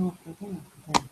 come up with that?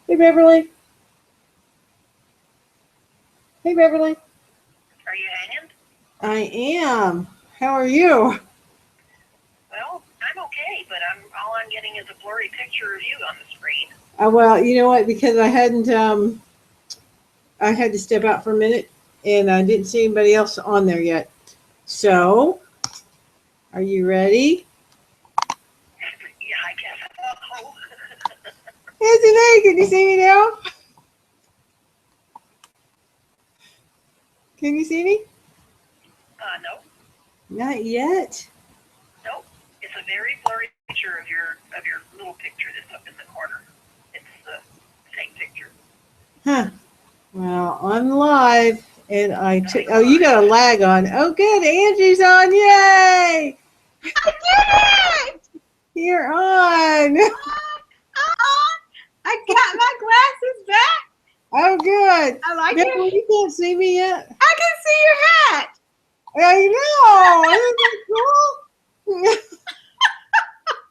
Hey, Beverly. Hey, Beverly. Are you hanging? I am. How are you? Well, I'm okay, but all I'm getting is a blurry picture of you on the screen. Well, you know what? Because I hadn't, I had to step out for a minute, and I didn't see anybody else on there yet. So, are you ready? Yeah, I guess. Oh. Yes, today. Can you see me now? Can you see me? No. Not yet. Nope. It's a very blurry picture of your little picture that's up in the corner. It's the same picture. Huh. Well, I'm live, and I took. Oh, you got a lag on. Oh, good. Angie's on. Yay! I did it! You're on. I got my glasses back. Oh, good. I like Beverly, it. you can't see me yet. I can see your hat. I know. Isn't that cool?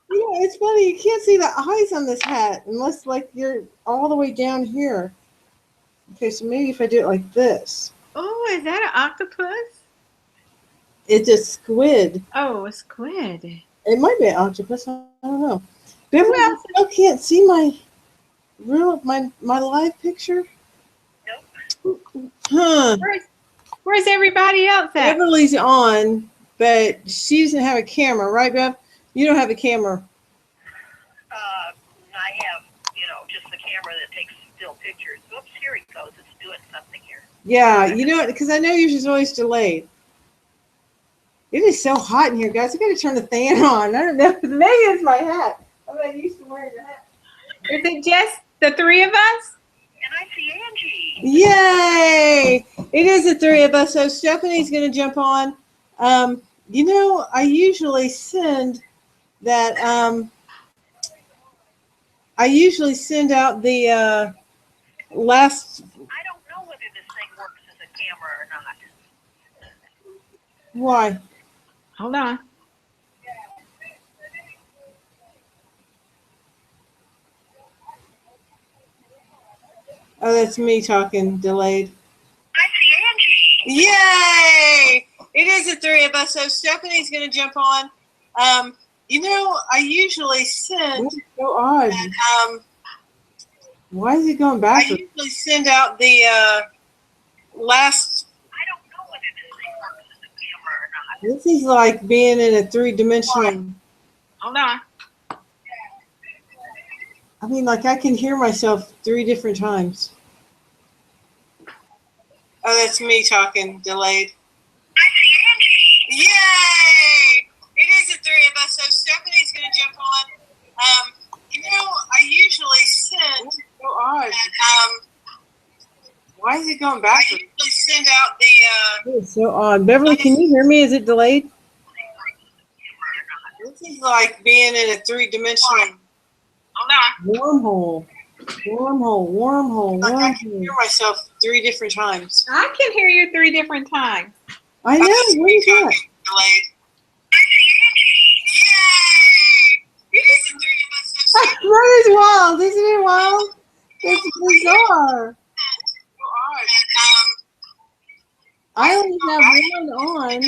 You know, it's funny. You can't see the eyes on this hat unless, like, you're all the way down here. Okay, so maybe if I do it like this. Oh, is that an octopus? It's a squid. Oh, a squid. It might be an octopus. I don't know. Beverly, else? you still can't see my live picture? Nope. Huh. Where's everybody else at? Beverly's on, but she doesn't have a camera, right, Bev? You don't have a camera. I have, just the camera that takes still pictures. Oops, here it goes. It's doing something here. Yeah, you know, because I know yours is always delayed. It is so hot in here, guys. I got to turn the fan on. I don't know. Maybe it's my hat. I'm not used to wearing a hat. Is it just the three of us? And I see Angie. Yay! It is the three of us. So Stephanie's going to jump on. You know, I usually send that. I usually send out the last. I don't know whether this thing works as a camera or not. Why? Hold on. Oh, that's me talking delayed. I see Angie. Yay! It is the three of us. So Stephanie's going to jump on. You know, I usually send. That's so odd. That, why is it going backwards? I usually send out the last. I don't know whether this thing works as a camera or not. This is like being in a three-dimensional. Hold on. I mean, like I can hear myself 3 different times. Oh, that's me talking delayed. I see Angie. Yay! It is the three of us. So Stephanie's going to jump on. You know, I usually send. So odd. Why is it going backwards? I usually send out the. It's so odd. Beverly, can you hear me? Is it delayed? This is like being in a three-dimensional. Hold on. Wormhole. Wormhole. Like I can hear myself 3 different times. I can hear you 3 different times. I know. What is that? Delayed. That is wild. Isn't it wild? It's bizarre. I only have one on.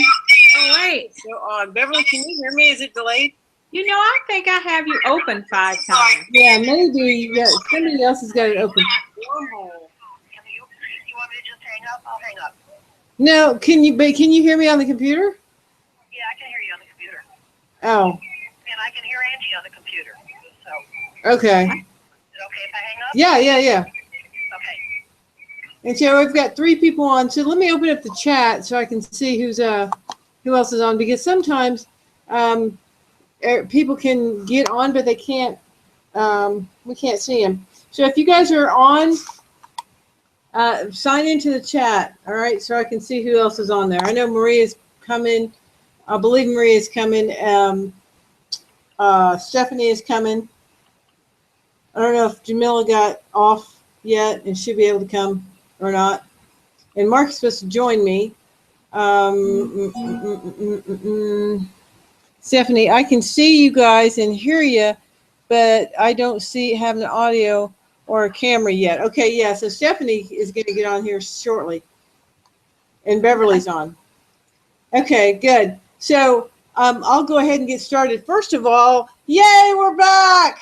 Oh, wait. So odd. Beverly, can you hear me? Is it delayed? You know, I think I have you open 5 times. Yeah, maybe somebody else has got it open. Wormhole. You want me to just hang up? I'll hang up. No, can you hear me on the computer? Yeah, I can hear you on the computer. Oh, And I can hear Angie on the computer. So, okay. is it okay if I hang up? Yeah. Okay. And so we've got 3 people on. So let me open up the chat so I can see who else is on, because sometimes people can get on, but they can't. We can't see them. So if you guys are on, sign into the chat, all right, so I can see who else is on there. I know Maria's coming. I believe Maria's coming. Stephanie is coming. I don't know if Jamila got off yet and should be able to come or not. And Mark's supposed to join me. Stephanie, I can see you guys and hear you, but I don't have an audio or a camera yet. Okay, yeah, so Stephanie is going to get on here shortly. And Beverly's on. Okay, good. So I'll go ahead and get started. First of all, yay, we're back.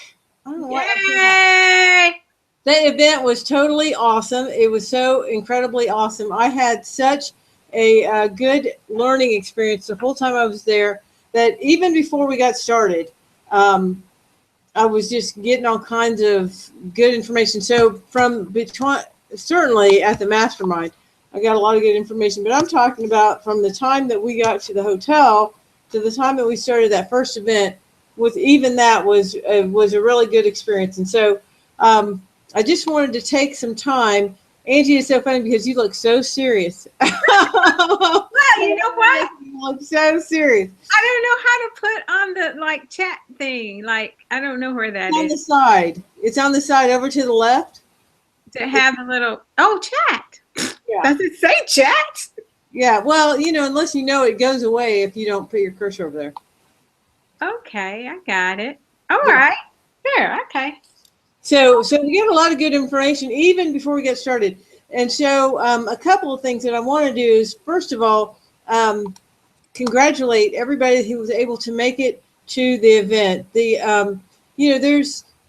I don't know why. Yay! That event was totally awesome. It was so incredibly awesome. I had such a good learning experience the whole time I was there that even before we got started, I was just getting all kinds of good information. So certainly at the mastermind, I got a lot of good information, but I'm talking about from the time that we got to the hotel to the time that we started that first event. With even that was a really good experience. And so I just wanted to take some time. Angie, is so funny because you look so serious. Well, you know what? You look so serious. I don't know how to put on the chat thing. I don't know where that It's on is. the side. It's on the side over to the left. To have a little chat. Yeah. Does it say chat? Yeah. Well, unless you know it goes away if you don't put your cursor over there. Okay, I got it. All Yeah. right. There, okay. So we get a lot of good information even before we get started. And so a couple of things that I want to do is, first of all, congratulate everybody who was able to make it to the event.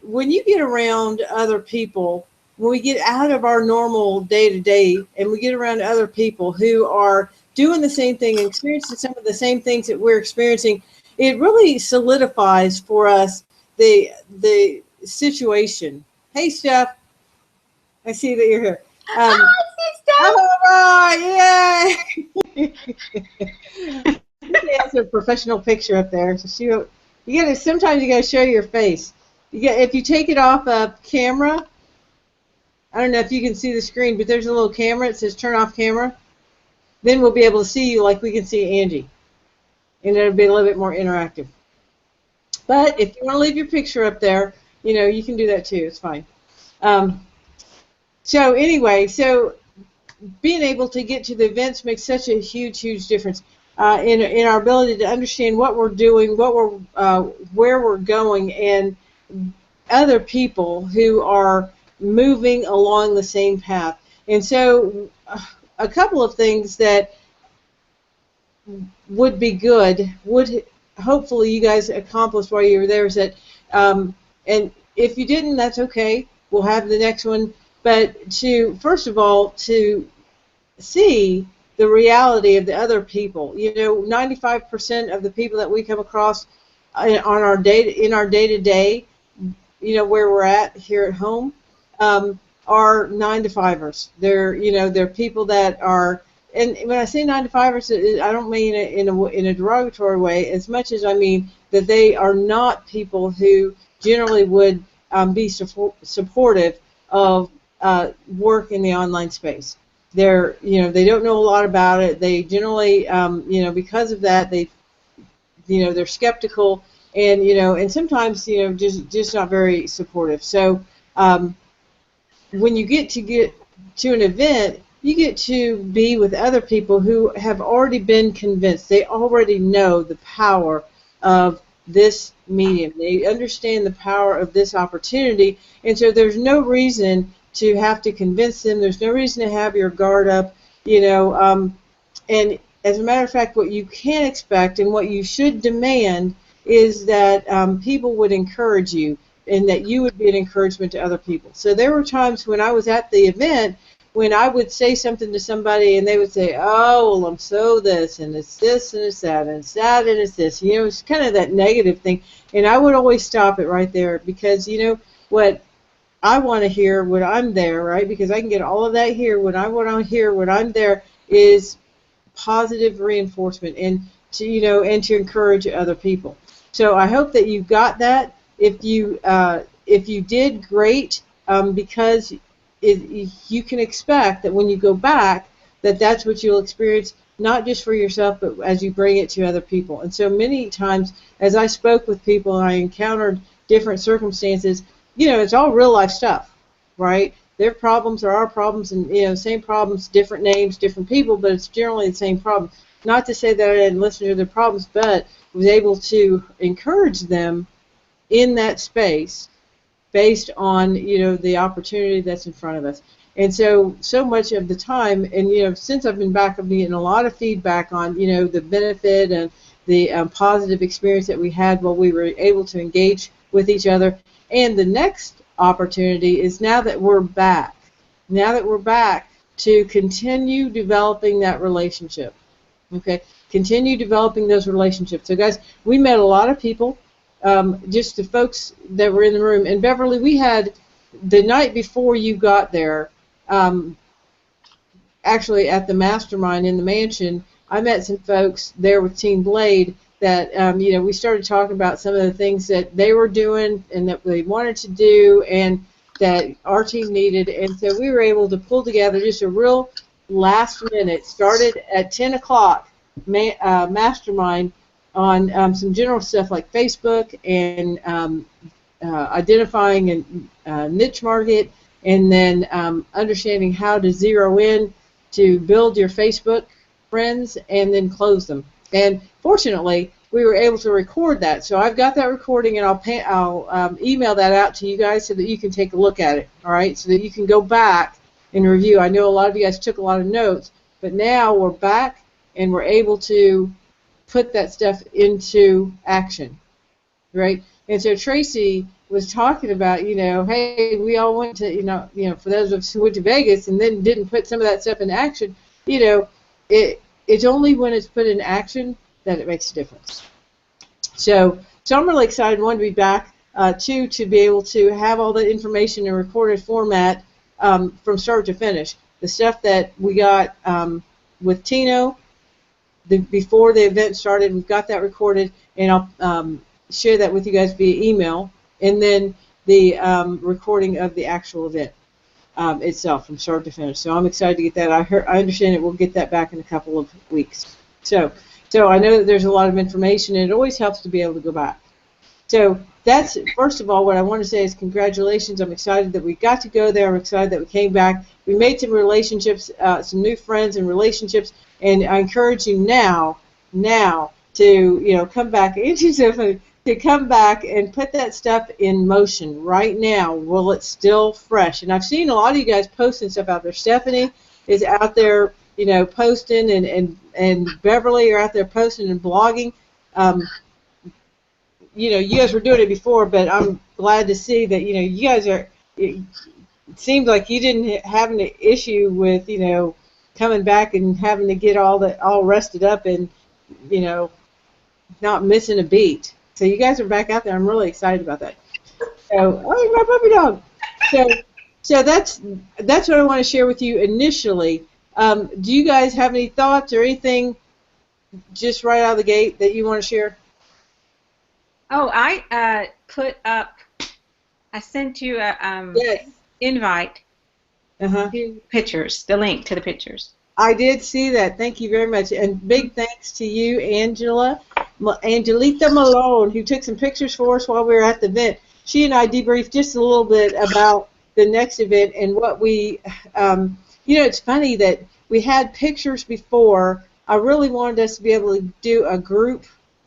When you get around other people, when we get out of our normal day-to-day and we get around other people who are doing the same thing and experiencing some of the same things that we're experiencing, it really solidifies for us the situation. Hey, Steph. I see that you're here. All right, yay! She has a professional picture up there. So sometimes you gotta show your face. If you take it off of camera, I don't know if you can see the screen, but there's a little camera. It says turn off camera. Then we'll be able to see you like we can see Angie. And it'll be a little bit more interactive. But if you want to leave your picture up there, you can do that too. It's fine. So anyway, being able to get to the events makes such a huge difference in our ability to understand what we're doing, where we're going, and other people who are moving along the same path. And so a couple of things that would be good, hopefully you guys accomplished while you were there, is that, and if you didn't, that's okay. We'll have the next one. But first of all, to see the reality of the other people. 95% of the people that we come across in our day-to-day, where we're at here at home, are 9-to-5ers. They're people that are, and when I say 9-to-5ers, I don't mean it in a derogatory way, as much as I mean that they are not people who generally would be supportive of work in the online space. They don't know a lot about it. They generally, because of that, they're skeptical, and sometimes, just not very supportive. So when you get to an event, you get to be with other people who have already been convinced. They already know the power of this medium. They understand the power of this opportunity, and so there's no reason to have to convince them. There's no reason to have your guard up, and as a matter of fact, what you can expect and what you should demand is that people would encourage you and that you would be an encouragement to other people. So there were times when I was at the event when I would say something to somebody and they would say, oh, well, I'm so this, and it's this, and it's that, and it's that, and it's this. It's kind of that negative thing. And I would always stop it right there because, what I want to hear when I'm there, right, because I can get all of that here. What I want to hear when I'm there is positive reinforcement and to encourage other people. So I hope that you got that. If you did, great, because you can expect that when you go back, that's what you'll experience, not just for yourself, but as you bring it to other people. And so many times, as I spoke with people and I encountered different circumstances, it's all real life stuff, right? Their problems are our problems, and same problems, different names, different people, but it's generally the same problem. Not to say that I didn't listen to their problems, but was able to encourage them in that space based on the opportunity that's in front of us. And so much of the time, and since I've been back, I've been getting a lot of feedback on the benefit and the positive experience that we had while we were able to engage with each other. And the next opportunity is now that we're back to continue developing that relationship. Okay, continue developing those relationships. So guys, we met a lot of people. Just the folks that were in the room. And Beverly, we had the night before you got there, actually at the mastermind in the mansion, I met some folks there with Team Blade that, we started talking about some of the things that they were doing and that they wanted to do and that our team needed. And so we were able to pull together just a real last minute, started at 10 o'clock mastermind on some general stuff like Facebook and identifying a niche market, and then understanding how to zero in to build your Facebook friends and then close them. And fortunately, we were able to record that. So I've got that recording, and I'll email that out to you guys so that you can take a look at it, all right, so that you can go back and review. I know a lot of you guys took a lot of notes, but now we're back and we're able to put that stuff into action, right? And so Tracy was talking about, hey, we all went to, for those of us who went to Vegas and then didn't put some of that stuff in action, it's only when it's put in action that it makes a difference. So I'm really excited, one, to be back, two, to be able to have all the information in recorded format from start to finish. The stuff that we got with Tino before the event started, we've got that recorded, and I'll share that with you guys via email, and then the recording of the actual event itself from start to finish. So I'm excited to get that. I understand that we'll get that back in a couple of weeks. So I know that there's a lot of information, and it always helps to be able to go back. So that's, first of all, what I want to say is congratulations. I'm excited that we got to go there. I'm excited that we came back. We made some relationships, some new friends and relationships, and I encourage you now to come back into something, to come back and put that stuff in motion right now while it's still fresh. And I've seen a lot of you guys posting stuff out there. Stephanie is out there, posting, and Beverly are out there posting and blogging. You guys were doing it before, but I'm glad to see that, you guys are, it seemed like you didn't have an issue with, coming back and having to get all rested up and, not missing a beat. So you guys are back out there. I'm really excited about that. So, oh, my puppy dog. So that's what I want to share with you initially. Do you guys have any thoughts or anything just right out of the gate that you want to share? Oh, I I sent you a yes. invite to pictures, the link to the pictures. I did see that. Thank you very much. And big thanks to you, Angelita Malone, who took some pictures for us while we were at the event. She and I debriefed just a little bit about the next event and what we, it's funny that we had pictures before. I really wanted us to be able to do a group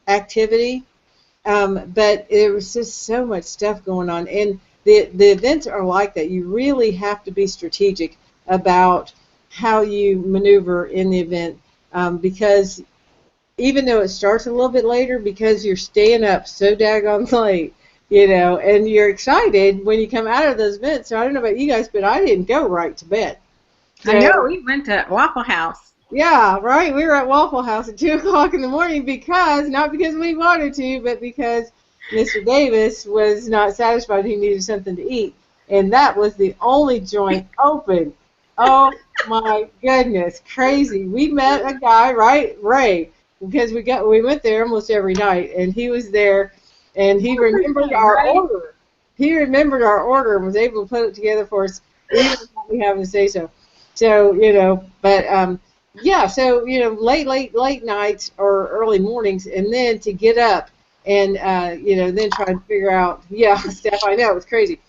activity, but there was just so much stuff going on. And the events are like that. You really have to be strategic about how you maneuver in the event, because even though it starts a little bit later, because you're staying up so daggone late, and you're excited when you come out of those events. So I don't know about you guys, but I didn't go right to bed. So, I know, we went to Waffle House. Yeah, right. We were at Waffle House at 2 o'clock in the morning not because we wanted to, but because Mr. Davis was not satisfied. He needed something to eat, and that was the only joint open. Oh my goodness, crazy! We met a guy, right, Ray, because we went there almost every night, and he was there, and he remembered our order. He remembered our order and was able to put it together for us, even without me having to say so. So but yeah, so late nights or early mornings, and then to get up and then try to figure out, Steph, I know, it was crazy.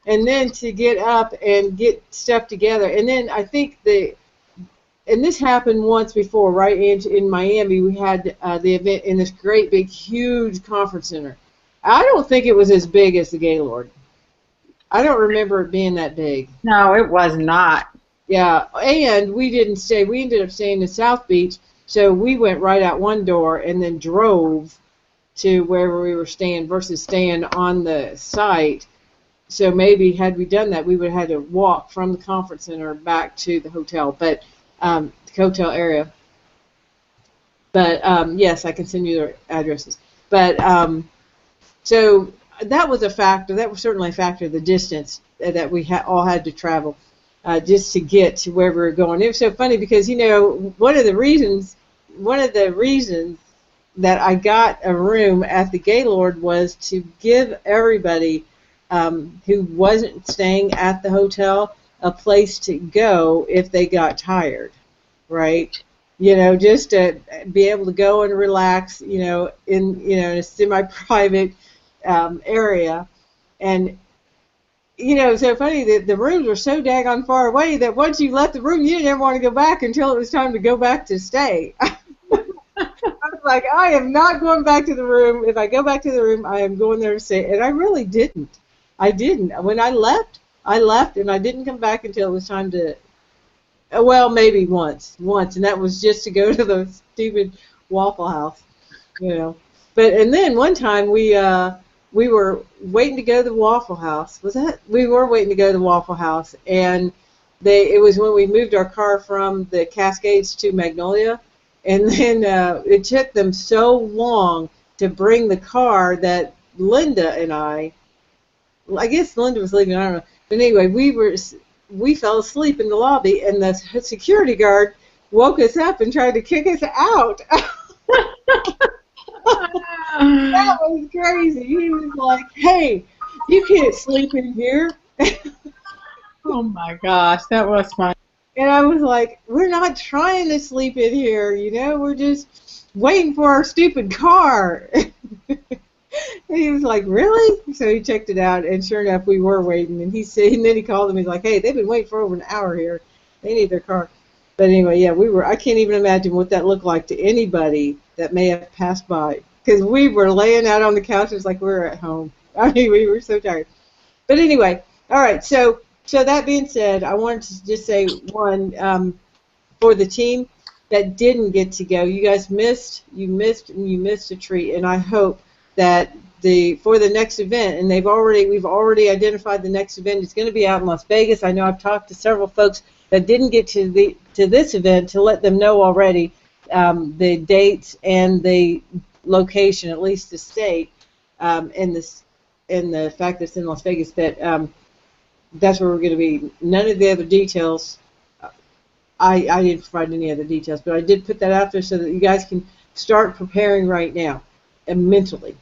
And then to get up and get stuff together. And then I think and this happened once before, right? In Miami, we had the event in this great big huge conference center. I don't think it was as big as the Gaylord. I don't remember it being that big. No, it was not. Yeah, and we didn't stay. We ended up staying in South Beach, so we went right out one door and then drove to wherever we were staying versus staying on the site. So maybe had we done that, we would have had to walk from the conference center back to the hotel, the hotel area. But yes, I can send you their addresses. But so that was a factor. That was certainly a factor. The distance that we all had to travel just to get to where we were going. It was so funny because one of the reasons that I got a room at the Gaylord was to give everybody who wasn't staying at the hotel a place to go if they got tired, right? Just to be able to go and relax, in a semi-private area. And, it's so funny that the rooms were so daggone far away that once you left the room, you didn't ever want to go back until it was time to go back to stay. I was like, I am not going back to the room. If I go back to the room, I am going there to stay. And I really didn't. When I left, and I didn't come back until it was time to, well, maybe once, and that was just to go to the stupid Waffle House, But, and then one time we were waiting to go to the Waffle House. We were waiting to go to the Waffle House, and it was when we moved our car from the Cascades to Magnolia, and then it took them so long to bring the car that Linda and I guess Linda was leaving, I don't know. But anyway, we fell asleep in the lobby, and the security guard woke us up and tried to kick us out. That was crazy. He was like, "Hey, you can't sleep in here." Oh my gosh, that was fun. And I was like, "We're not trying to sleep in here, we're just waiting for our stupid car." And he was like, "Really?" So he checked it out, and sure enough, we were waiting. And then he called him. He's like, "Hey, they've been waiting for over an hour here. They need their car." But anyway, yeah, I can't even imagine what that looked like to anybody that may have passed by, because we were laying out on the couches like we were at home. I mean, we were so tired. But anyway, all right. So that being said, I wanted to just say one for the team that didn't get to go. You guys missed a treat, and I hope that for the next event, and we've already identified the next event. It's going to be out in Las Vegas. I know I've talked to several folks that didn't get to this event to let them know already the dates and the location, at least the state, and the fact that it's in Las Vegas. That that's where we're going to be. None of the other details. I didn't provide any other details, but I did put that out there so that you guys can start preparing right now, and mentally.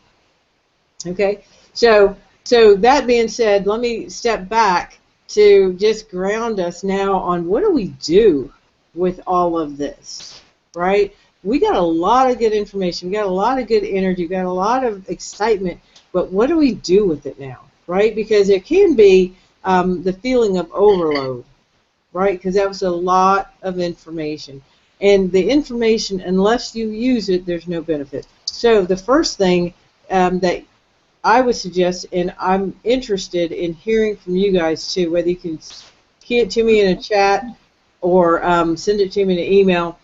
Okay, so that being said, let me step back to just ground us now on what do we do with all of this, right? We got a lot of good information, we got a lot of good energy, we got a lot of excitement, but what do we do with it now, right? Because there can be the feeling of overload, right? Because that was a lot of information. And the information, unless you use it, there's no benefit. So the first thing that I would suggest, and I'm interested in hearing from you guys too, whether you can key it to me in a chat or send it to me in an email.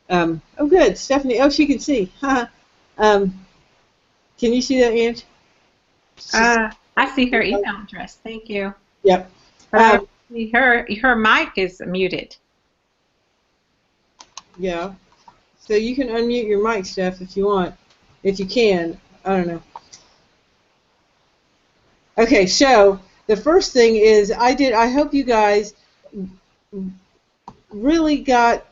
Oh, good, Stephanie. Oh, she can see. Can you see that, Ange? I see her email address. Thank you. Yep. But I see her mic is muted. Yeah. So you can unmute your mic, Steph, if you want. If you can. I don't know. Okay, so the first thing is I hope you guys really got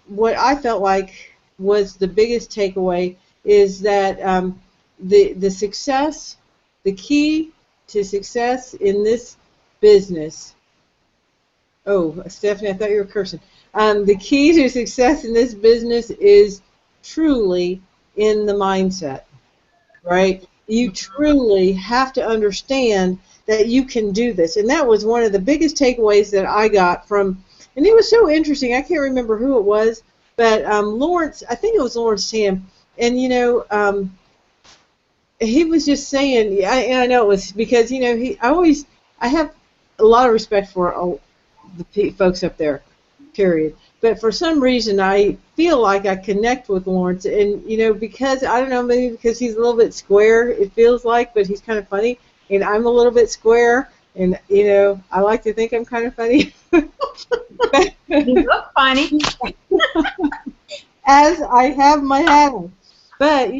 what I felt like was the biggest takeaway is that the success, the key to success in this business. Oh, Stephanie, I thought you were cursing. The key to success in this business is truly in the mindset, right? You truly have to understand that you can do this. And that was one of the biggest takeaways that I got from, and it was so interesting, I can't remember who it was, but Lawrence, I think it was Lawrence Tam, and he was just saying, and I know it was because, I have a lot of respect for the folks up there, period. But for some reason, I feel like I connect with Lawrence, and because I don't know, maybe because he's a little bit square, it feels like, but he's kind of funny, and I'm a little bit square, and I like to think I'm kind of funny. You look funny. As I have my hat on. But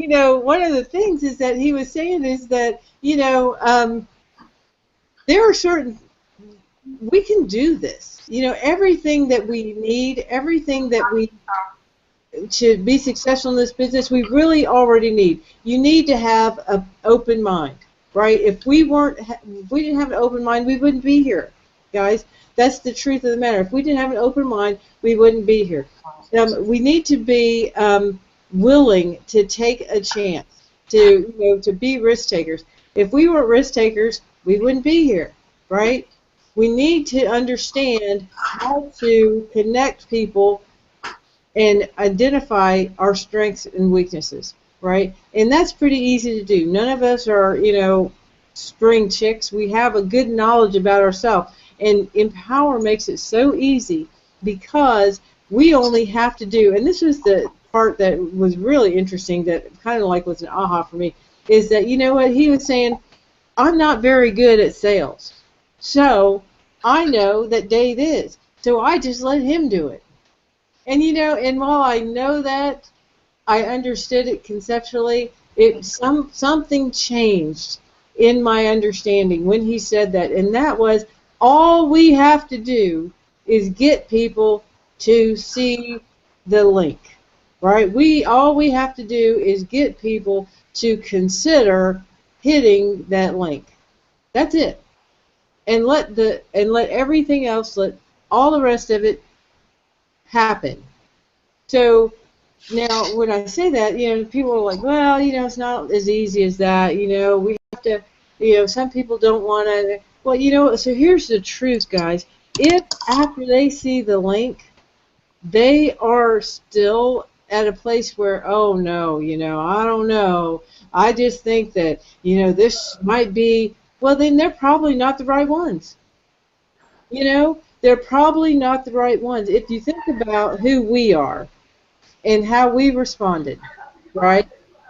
one of the things is that he was saying is that there are certain, we can do this. Everything that we need, everything that we, to be successful in this business, we really already need. You need to have an open mind, right? If we didn't have an open mind, we wouldn't be here, guys. That's the truth of the matter. If we didn't have an open mind, we wouldn't be here. We need to be willing to take a chance, to be risk takers. If we weren't risk takers, we wouldn't be here, right? We need to understand how to connect people and identify our strengths and weaknesses, right? And that's pretty easy to do. None of us are, spring chicks. We have a good knowledge about ourselves. And Empower makes it so easy because we only have to do, and this was the part that was really interesting that kind of like was an aha for me, is that, what he was saying, I'm not very good at sales. So I know that Dave is. So I just let him do it. And and while I know that, I understood it conceptually, something changed in my understanding when he said that. And that was, all we have to do is get people to see the link, right? All we have to do is get people to consider hitting that link. That's it. And let everything else, let all the rest of it happen. So now when I say that, people are like, well, it's not as easy as that. We have to, some people don't want to. Well, so here's the truth, guys. If after they see the link, they are still at a place where, oh no, I don't know. I just think that, this might be, well, then they're probably not the right ones. They're probably not the right ones. If you think about who we are and how we responded, right?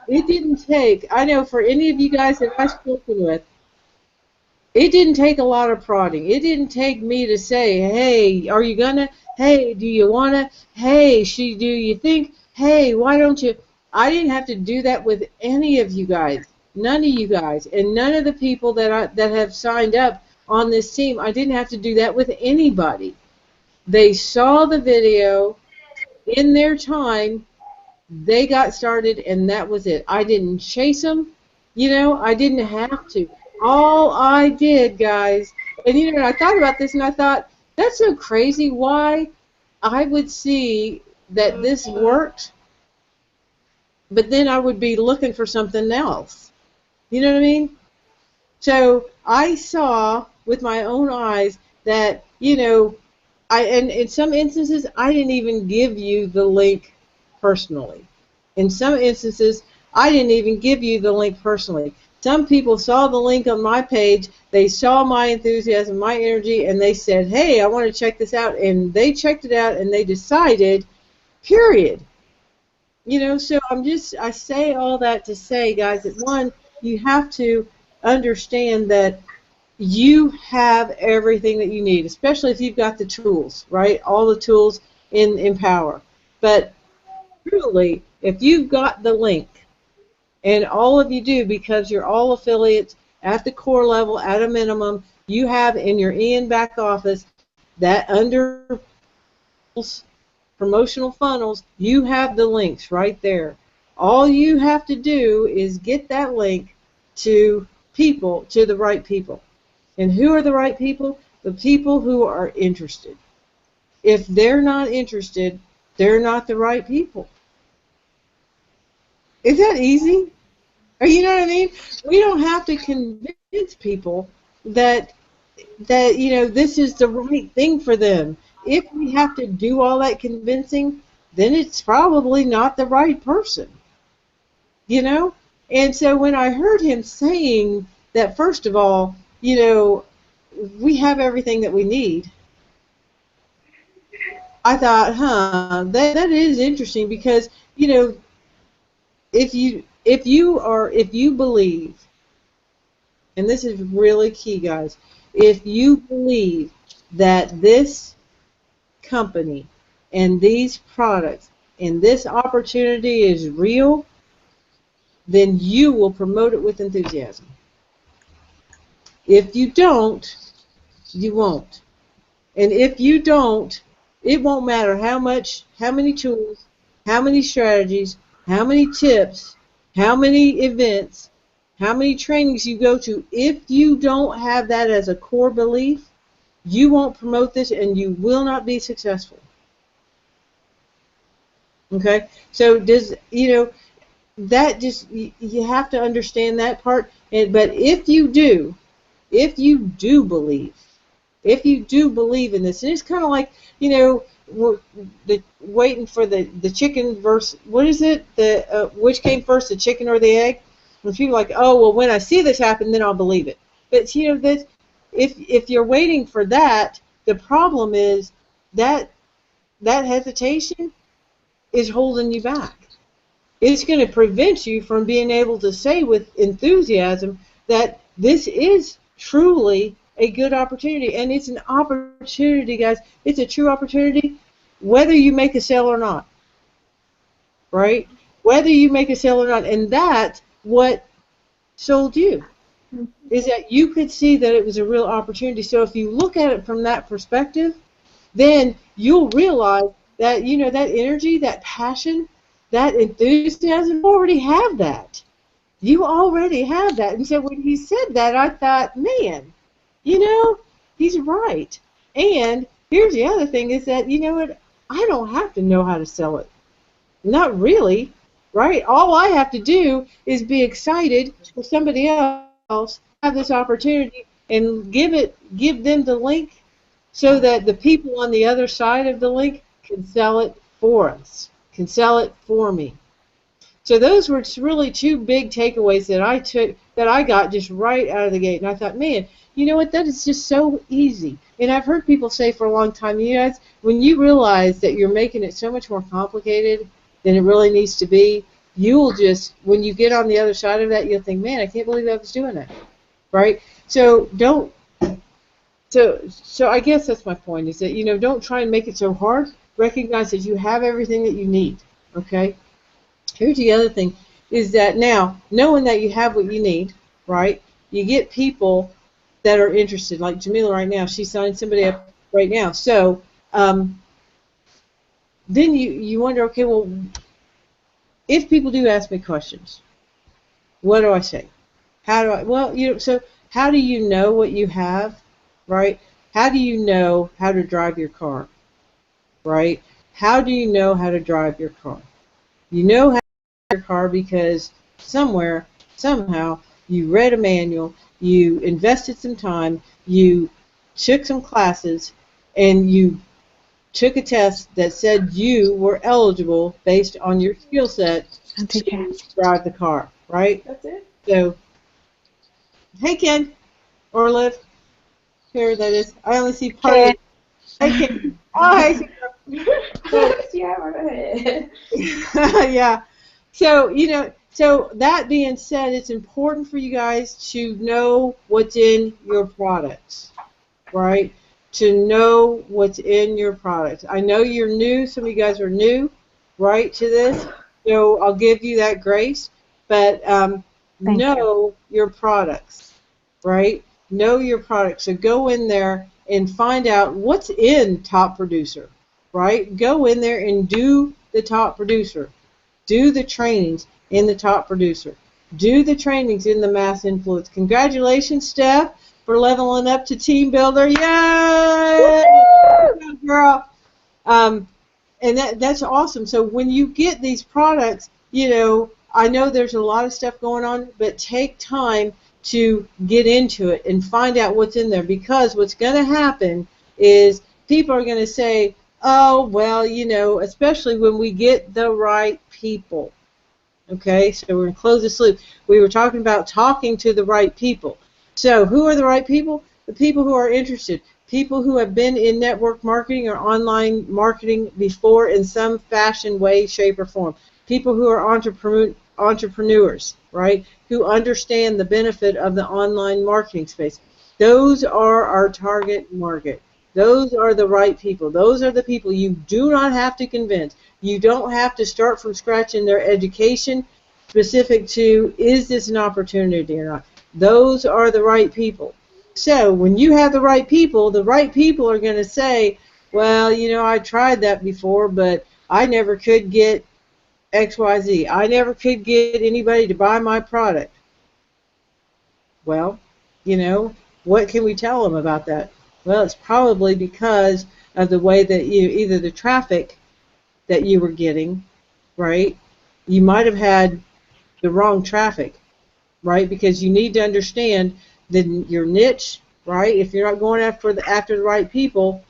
It didn't take, I know for any of you guys that I've spoken with, it didn't take a lot of prodding. It didn't take me to say, hey, are you gonna? Hey, do you wanna? Hey, do you think? Hey, why don't you? I didn't have to do that with any of you guys. None of you guys. And none of the people that have signed up on this team, I didn't have to do that with anybody. They saw the video in their time, they got started, and that was it. I didn't chase them. I didn't have to. All I did, guys, and I thought about this, and I thought, that's so crazy why I would see that this worked, but then I would be looking for something else. You know what I mean? So I saw with my own eyes that, you know, and in some instances, I didn't even give you the link personally. In some instances, I didn't even give you the link personally. Some people saw the link on my page, they saw my enthusiasm, my energy, and they said, hey, I want to check this out. And they checked it out and they decided, period. You know, so I say all that to say, guys, that one, you have to understand that you have everything that you need, especially if you've got the tools, right? All the tools in power. But truly, if you've got the link, and all of you do because you're all affiliates at the core level, at a minimum, you have in your Ian back office that under promotional funnels, you have the links right there. All you have to do is get that link to people, to the right people. And who are the right people? The people who are interested. If they're not interested, they're not the right people. Is that easy? Or you know what I mean? We don't have to convince people that you know this is the right thing for them. If we have to do all that convincing, then it's probably not the right person. You know? And so when I heard him saying that, first of all, you know, we have everything that we need, I thought, that is interesting because, you know, if you believe, and this is really key, guys, if you believe that this company and these products and this opportunity is real, then you will promote it with enthusiasm. If you don't, you won't. And if you don't, it won't matter how many tools, how many strategies, how many tips, how many events, how many trainings you go to. If you don't have that as a core belief, you won't promote this and you will not be successful. Okay? So that just, you have to understand that part. But if you do believe, if you do believe in this, and it's kind of like, you know, waiting for the chicken versus, what is it? Which came first, the chicken or the egg? And people are like, oh, well, when I see this happen, then I'll believe it. But you know that if you're waiting for that, the problem is that hesitation is holding you back. It's going to prevent you from being able to say with enthusiasm that this is truly a good opportunity. And it's an opportunity, guys. It's a true opportunity whether you make a sale or not. Right? Whether you make a sale or not. And that's what sold you, is that you could see that it was a real opportunity. So if you look at it from that perspective, then you'll realize that, you know, that energy, that passion, that enthusiasm, you already have that. You already have that. And so when he said that, I thought, man, you know, he's right. And here's the other thing is that, you know what, I don't have to know how to sell it. Not really, right? All I have to do is be excited for somebody else to have this opportunity and give them the link so that the people on the other side of the link can sell it for us, can sell it for me. So those were really two big takeaways that I got just right out of the gate. And I thought, man, you know what, that is just so easy. And I've heard people say for a long time, you guys, when you realize that you're making it so much more complicated than it really needs to be, you'll just, when you get on the other side of that, you'll think, man, I can't believe I was doing that, right? So so I guess that's my point, is that, you know, don't try and make it so hard. Recognize that you have everything that you need, okay? Here's the other thing, is that now, knowing that you have what you need, right, you get people that are interested, like Jamila right now, she signed somebody up right now. So then you wonder, okay, well, if people do ask me questions, what do I say? How do I, well, you know, so how do you know what you have, right? How do you know how to drive your car, right? How do you know how to drive your car? You know how to drive your car because somewhere, somehow, you read a manual, you invested some time, you took some classes, and you took a test that said you were eligible based on your skill set to drive the car, right? That's it. So, hey Ken, or Liv, here that is. I only see part of it. Hey Ken. Oh, hey. Yeah, go ahead. Yeah. So, so that being said, it's important for you guys to know what's in your products, right? To know what's in your products. I know you're new. Some of you guys are new, right, to this. So I'll give you that grace. But know your products, right? Know your products. So go in there and find out what's in Top Producer, right? Go in there and do the Top Producer. Do the trainings in the Top Producer. Do the trainings in the Mass Influence. Congratulations, Steph, for leveling up to Team Builder. Yay! Good girl. And that's awesome. So when you get these products, I know there's a lot of stuff going on, but take time to get into it and find out what's in there, because what's going to happen is people are going to say, oh, well, especially when we get the right people. Okay, so we're going to close this loop. We were talking about talking to the right people. So who are the right people? The people who are interested. People who have been in network marketing or online marketing before in some fashion, way, shape, or form. People who are entrepreneurs, right, who understand the benefit of the online marketing space. Those are our target market. Those are the right people. Those are the people you do not have to convince. You don't have to start from scratch in their education specific to, is this an opportunity or not? Those are the right people. So when you have the right people are going to say, well, I tried that before, but I never could get XYZ. I never could get anybody to buy my product. Well, what can we tell them about that? Well, it's probably because of the way that either the traffic that you were getting, right? You might have had the wrong traffic, right? Because you need to understand that your niche, right? If you're not going after the right people,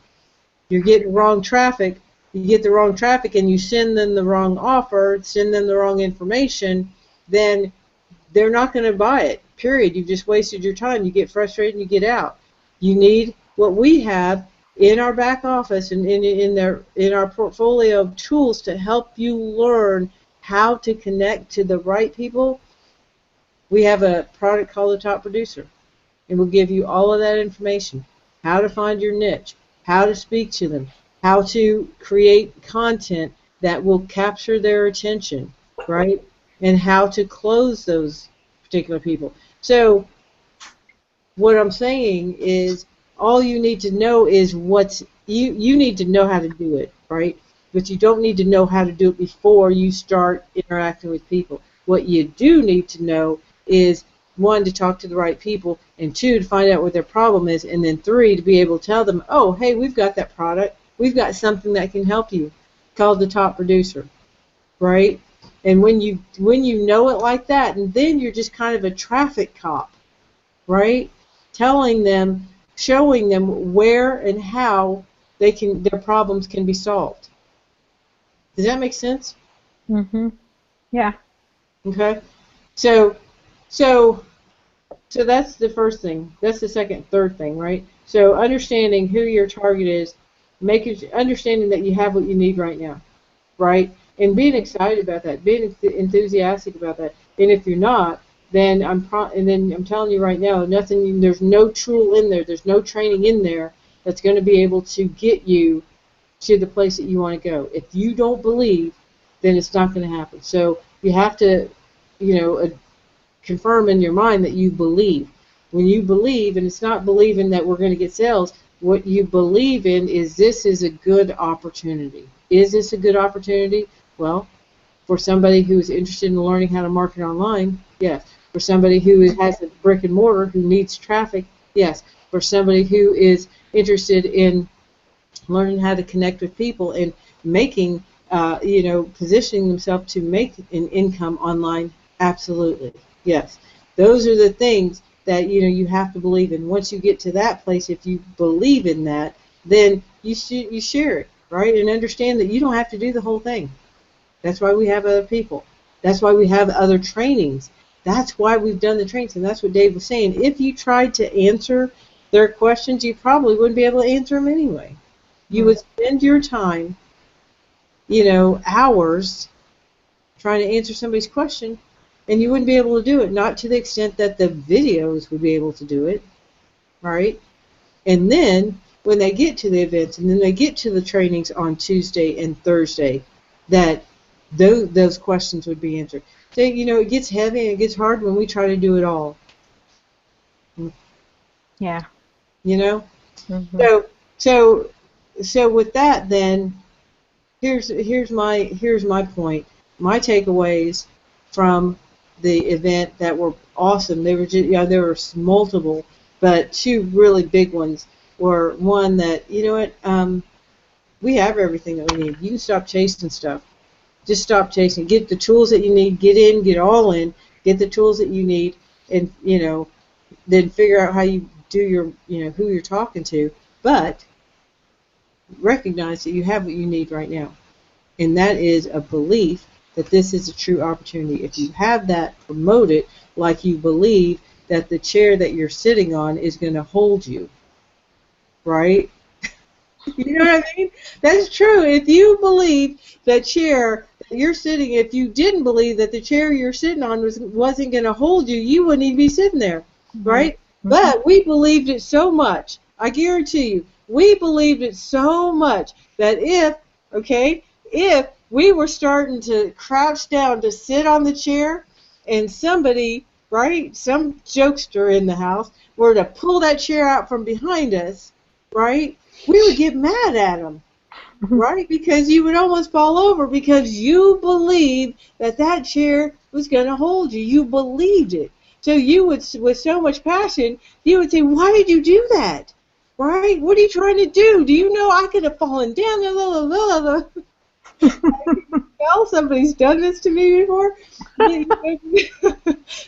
you're getting wrong traffic. You get the wrong traffic and you send them the wrong offer, send them the wrong information, then they're not going to buy it, period. You've just wasted your time. You get frustrated and you get out. You need what we have in our back office and in our portfolio of tools to help you learn how to connect to the right people. We have a product called the Top Producer, and we'll give you all of that information: how to find your niche, how to speak to them, how to create content that will capture their attention, right? And how to close those particular people. So what I'm saying is, all you need to know is you need to know how to do it, right? But you don't need to know how to do it before you start interacting with people. What you do need to know is, 1, to talk to the right people, and 2, to find out what their problem is, and then 3, to be able to tell them, oh, hey, we've got that product. We've got something that can help you, called the Top Producer, right? And when you know it like that, and then you're just kind of a traffic cop, right? Telling them, showing them where and how their problems can be solved. Does that make sense? Mm-hmm. Yeah. Okay. So that's the first thing. That's the third thing, right? So understanding who your target is, understanding that you have what you need right now, right? And being excited about that, being enthusiastic about that. And if you're not, then I'm telling you right now, there's no tool in there, there's no training in there that's going to be able to get you to the place that you want to go. If you don't believe, then it's not going to happen. So you have to, confirm in your mind that you believe. When you believe, and it's not believing that we're going to get sales, what you believe in is, this is a good opportunity. Is this a good opportunity? Well, for somebody who is interested in learning how to market online, yes. For somebody who has a brick and mortar, who needs traffic, yes. For somebody who is interested in learning how to connect with people and making, positioning themselves to make an income online, absolutely, yes. Those are the things that you have to believe in. Once you get to that place, if you believe in that, then you share it, right? And understand that you don't have to do the whole thing. That's why we have other people. That's why we have other trainings. That's why we've done the trainings. And that's what Dave was saying. If you tried to answer their questions, you probably wouldn't be able to answer them anyway. You would spend your time, hours trying to answer somebody's question, and you wouldn't be able to do it, not to the extent that the videos would be able to do it, right? And then when they get to the events and then they get to the trainings on Tuesday and Thursday, that those questions would be answered. So, it gets heavy and it gets hard when we try to do it all. Yeah. Mm-hmm. So with that, then here's my point. My takeaways from the event that were awesome. They were just, there were multiple, but two really big ones were one that we have everything that we need. You can stop chasing stuff. Just stop chasing. Get the tools that you need. Get all in. Get the tools that you need, and then figure out how you do your who you're talking to. But recognize that you have what you need right now, and that is a belief that this is a true opportunity. If you have that, promote it like you believe that the chair that you're sitting on is going to hold you, right? You know what I mean? That's true. If you believe that chair that you're sitting, if you didn't believe that the chair you're sitting on wasn't going to hold you, you wouldn't even be sitting there, right? Mm-hmm. But we believed it so much. I guarantee you, we believed it so much that if we were starting to crouch down to sit on the chair and somebody, right, some jokester in the house were to pull that chair out from behind us, right, we would get mad at them, right, because you would almost fall over because you believed that chair was going to hold you. You believed it. So you would, with so much passion, you would say, why did you do that? Right? What are you trying to do? Do you know I could have fallen down? Well, somebody's done this to me before.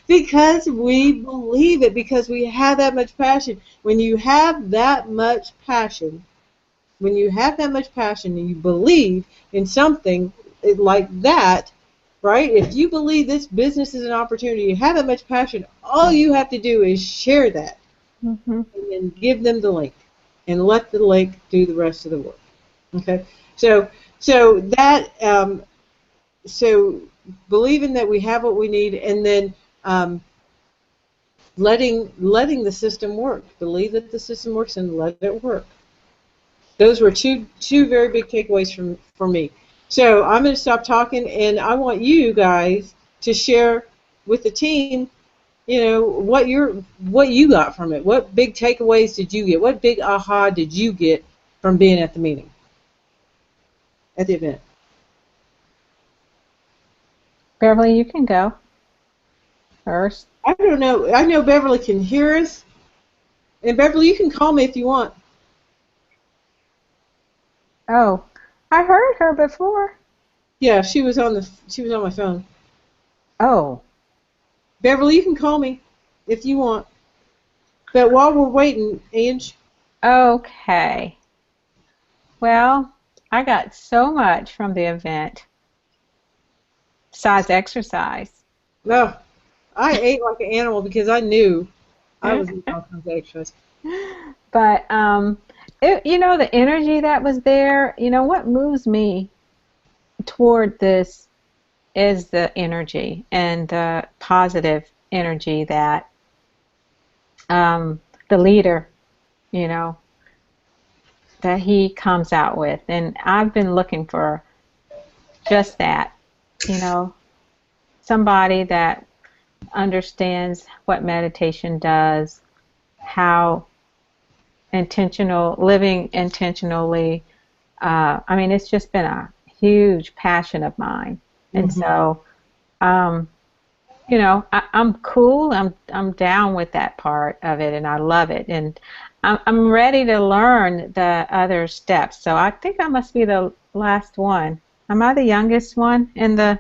Because we believe it, because we have that much passion. When you have that much passion, and you believe in something like that, right? If you believe this business is an opportunity, you have that much passion, all you have to do is share that. Mm-hmm. And then give them the link and let the link do the rest of the work. Okay? So believing that we have what we need, and then letting the system work. Believe that the system works and let it work. Those were two very big takeaways for me. So I'm going to stop talking, and I want you guys to share with the team, what you got from it. What big takeaways did you get? What big aha did you get from being at the meeting, at the event? Beverly, you can go first. I don't know. I know Beverly can hear us, and Beverly, you can call me if you want. Oh, I heard her before. Yeah, she was on my phone. Oh. Beverly, you can call me if you want. But while we're waiting, Ange. Okay. Well, I got so much from the event. Besides exercise. No, I ate like an animal because I knew I was eating all kinds of extras. But the energy that was there. What moves me toward this is the energy and the positive energy that the leader, that he comes out with. And I've been looking for just that, somebody that understands what meditation does, how living intentionally. It's just been a huge passion of mine. And so, I'm cool. I'm down with that part of it, and I love it. And I'm ready to learn the other steps. So I think I must be the last one. Am I the youngest one in the?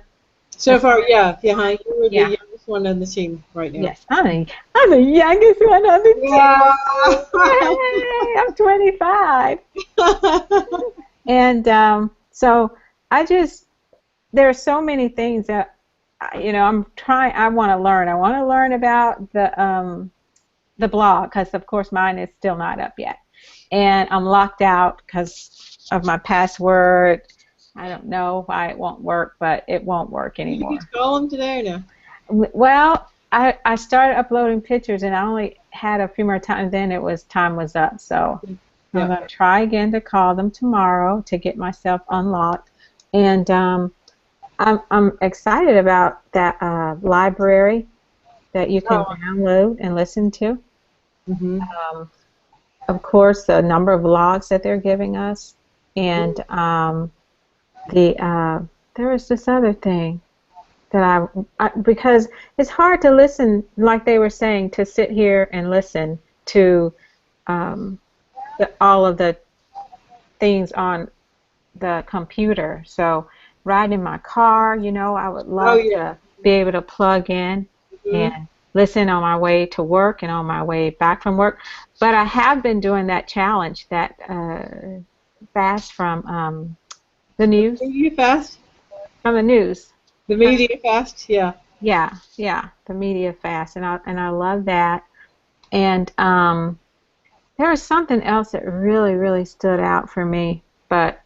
So far, yeah. You were the youngest one on the team right now. Yes, I'm the youngest one on the Yeah. team. Yay, I'm 25. And so there are so many things that, I want to learn. I want to learn about the blog, because of course mine is still not up yet. And I'm locked out because of my password. I don't know why it won't work, but it won't work anymore. Did you call them today or no? Well, I started uploading pictures, and I only had a few more times. Then time was up. So Yeah. I'm going to try again to call them tomorrow to get myself unlocked. And I'm excited about that library that you can download and listen to. Mm-hmm. Of course, the number of blogs that they're giving us, and there was this other thing that because it's hard to listen, like they were saying, to sit here and listen to all of the things on the computer. So riding in my car, I would love to be able to plug in and listen on my way to work and on my way back from work. But I have been doing that challenge, that fast from the news. Media fast? From the news. The media fast, yeah. Yeah, the media fast, and I love that. And there was something else that really, really stood out for me, but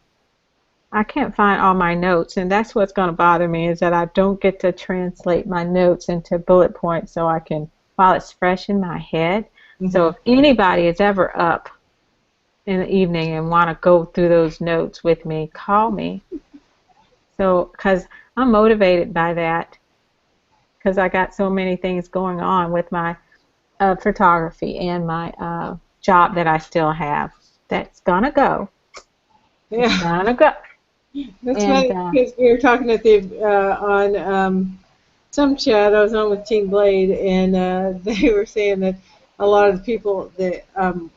I can't find all my notes, and that's what's going to bother me, is that I don't get to translate my notes into bullet points so I can, while it's fresh in my head. Mm-hmm. So if anybody is ever up in the evening and want to go through those notes with me, call me. So, because I'm motivated by that, because I got so many things going on with my photography and my job that I still have. That's going to go. Yeah. It's going to go. That's funny, because we were talking at on some chat I was on with Team Blade, and they were saying that a lot of the people that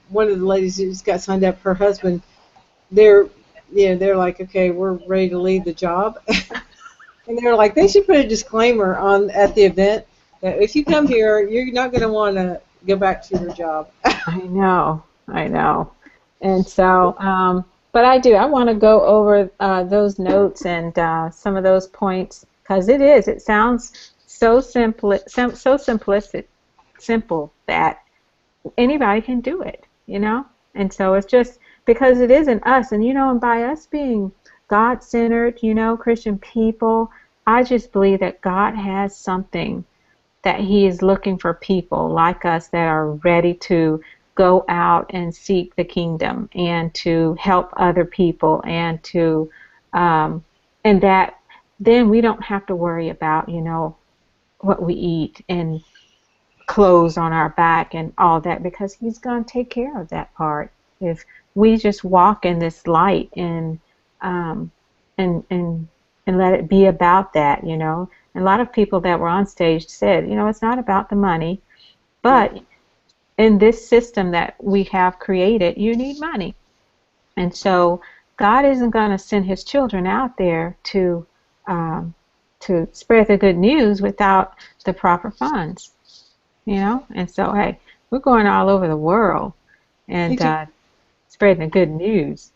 one of the ladies who just got signed up, her husband, they're like, okay, we're ready to leave the job, and they're like, they should put a disclaimer at the event that if you come here, you're not going to want to go back to your job. I know, and so. But I want to go over those notes and some of those points, because it sounds so simple that anybody can do it, And so it's just because it isn't us, and by us being God-centered, Christian people, I just believe that God has something that He is looking for people like us that are ready to go out and seek the kingdom and to help other people, and to and that then we don't have to worry about what we eat and clothes on our back and all that, because He's going to take care of that part if we just walk in this light and let it be about that. And a lot of people that were on stage said, it's not about the money, but in this system that we have created, you need money. And so God isn't going to send His children out there to spread the good news without the proper funds, And so, hey, we're going all over the world and spreading the good news.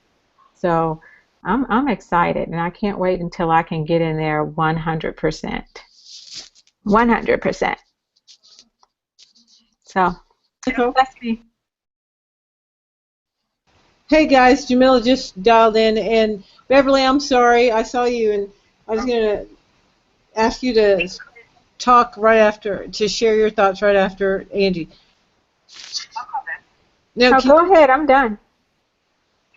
So I'm excited, and I can't wait until I can get in there 100%. 100%. So. That's me. Hey guys, Jamila just dialed in, and Beverly, I'm sorry, I saw you, and I was going to ask you to talk to share your thoughts right after Angie. I'll call back. No, go ahead, I'm done.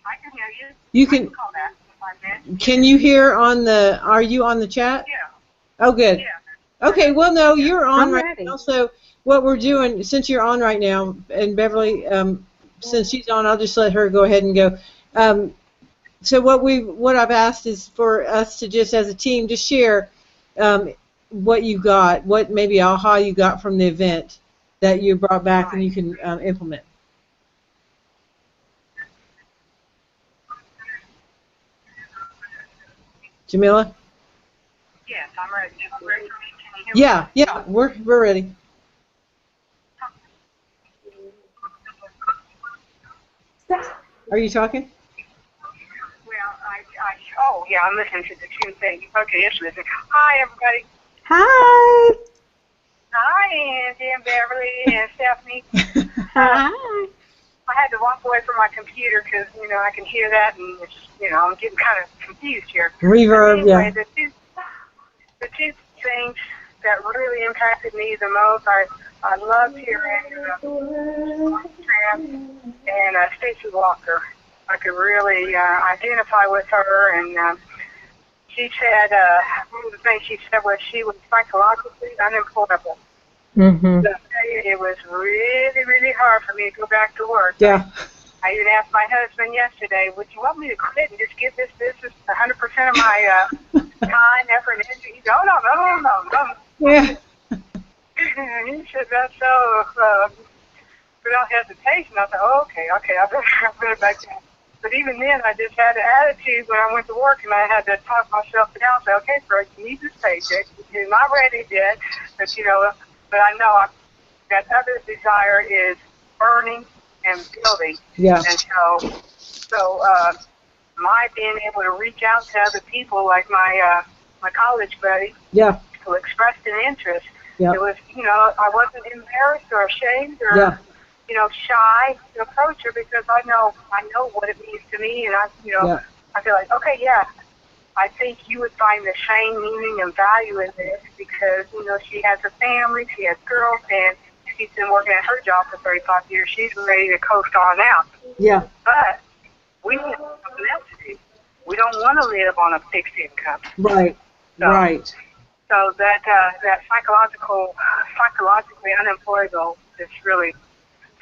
I can hear you. You can. I can call back in 5 minutes. Can you hear are you on the chat? Yeah. Oh, good. Yeah. Okay, well, no, you're on I'm right ready. now. So what we're doing, since you're on right now, and Beverly, since she's on, I'll just let her go ahead and go. So what I've asked is for us to just, as a team, just share what you got, what maybe aha you got from the event that you brought back and you can implement. Jamila? Yes, I'm ready. you hear me? Yeah, we're ready. Are you talking? Well, oh, yeah, I'm listening to the two things. Okay, yes, listen. Hi, everybody. Hi. Hi, Andy and Beverly and Stephanie. Hi. I had to walk away from my computer because, I can hear that and, I'm getting kind of confused here. Reverb, but anyway, yeah. The two things that really impacted me the most, I loved hearing and Stacey Walker. I could really identify with her, and she said, one of the things she said was she was psychologically unemployable. Mm-hmm. So it was really, really hard for me to go back to work. Yeah. I even asked my husband yesterday, would you want me to quit and just give this business 100% of my time, effort, and energy? He said, oh, no. Yeah. He said, that's so, without hesitation. I thought, oh, okay, I better back down. But even then, I just had an attitude when I went to work, and I had to talk myself down. Say, okay, Fred, you need this paycheck. You're not ready yet, but I know that other desire is earning and building. Yeah. And so my being able to reach out to other people, like my college buddy, Yeah. who expressed an interest. Yeah. It was, I wasn't embarrassed or ashamed or Yeah. Shy to approach her because I know what it means to me, and Yeah. I feel like, okay, yeah, I think you would find the same meaning and value in this because she has a family, she has girls, and she's been working at her job for 35 years. She's ready to coast on out. Yeah. But we need something else to do. We don't want to live on a fixed income. Right. Right. So that psychologically unemployable is really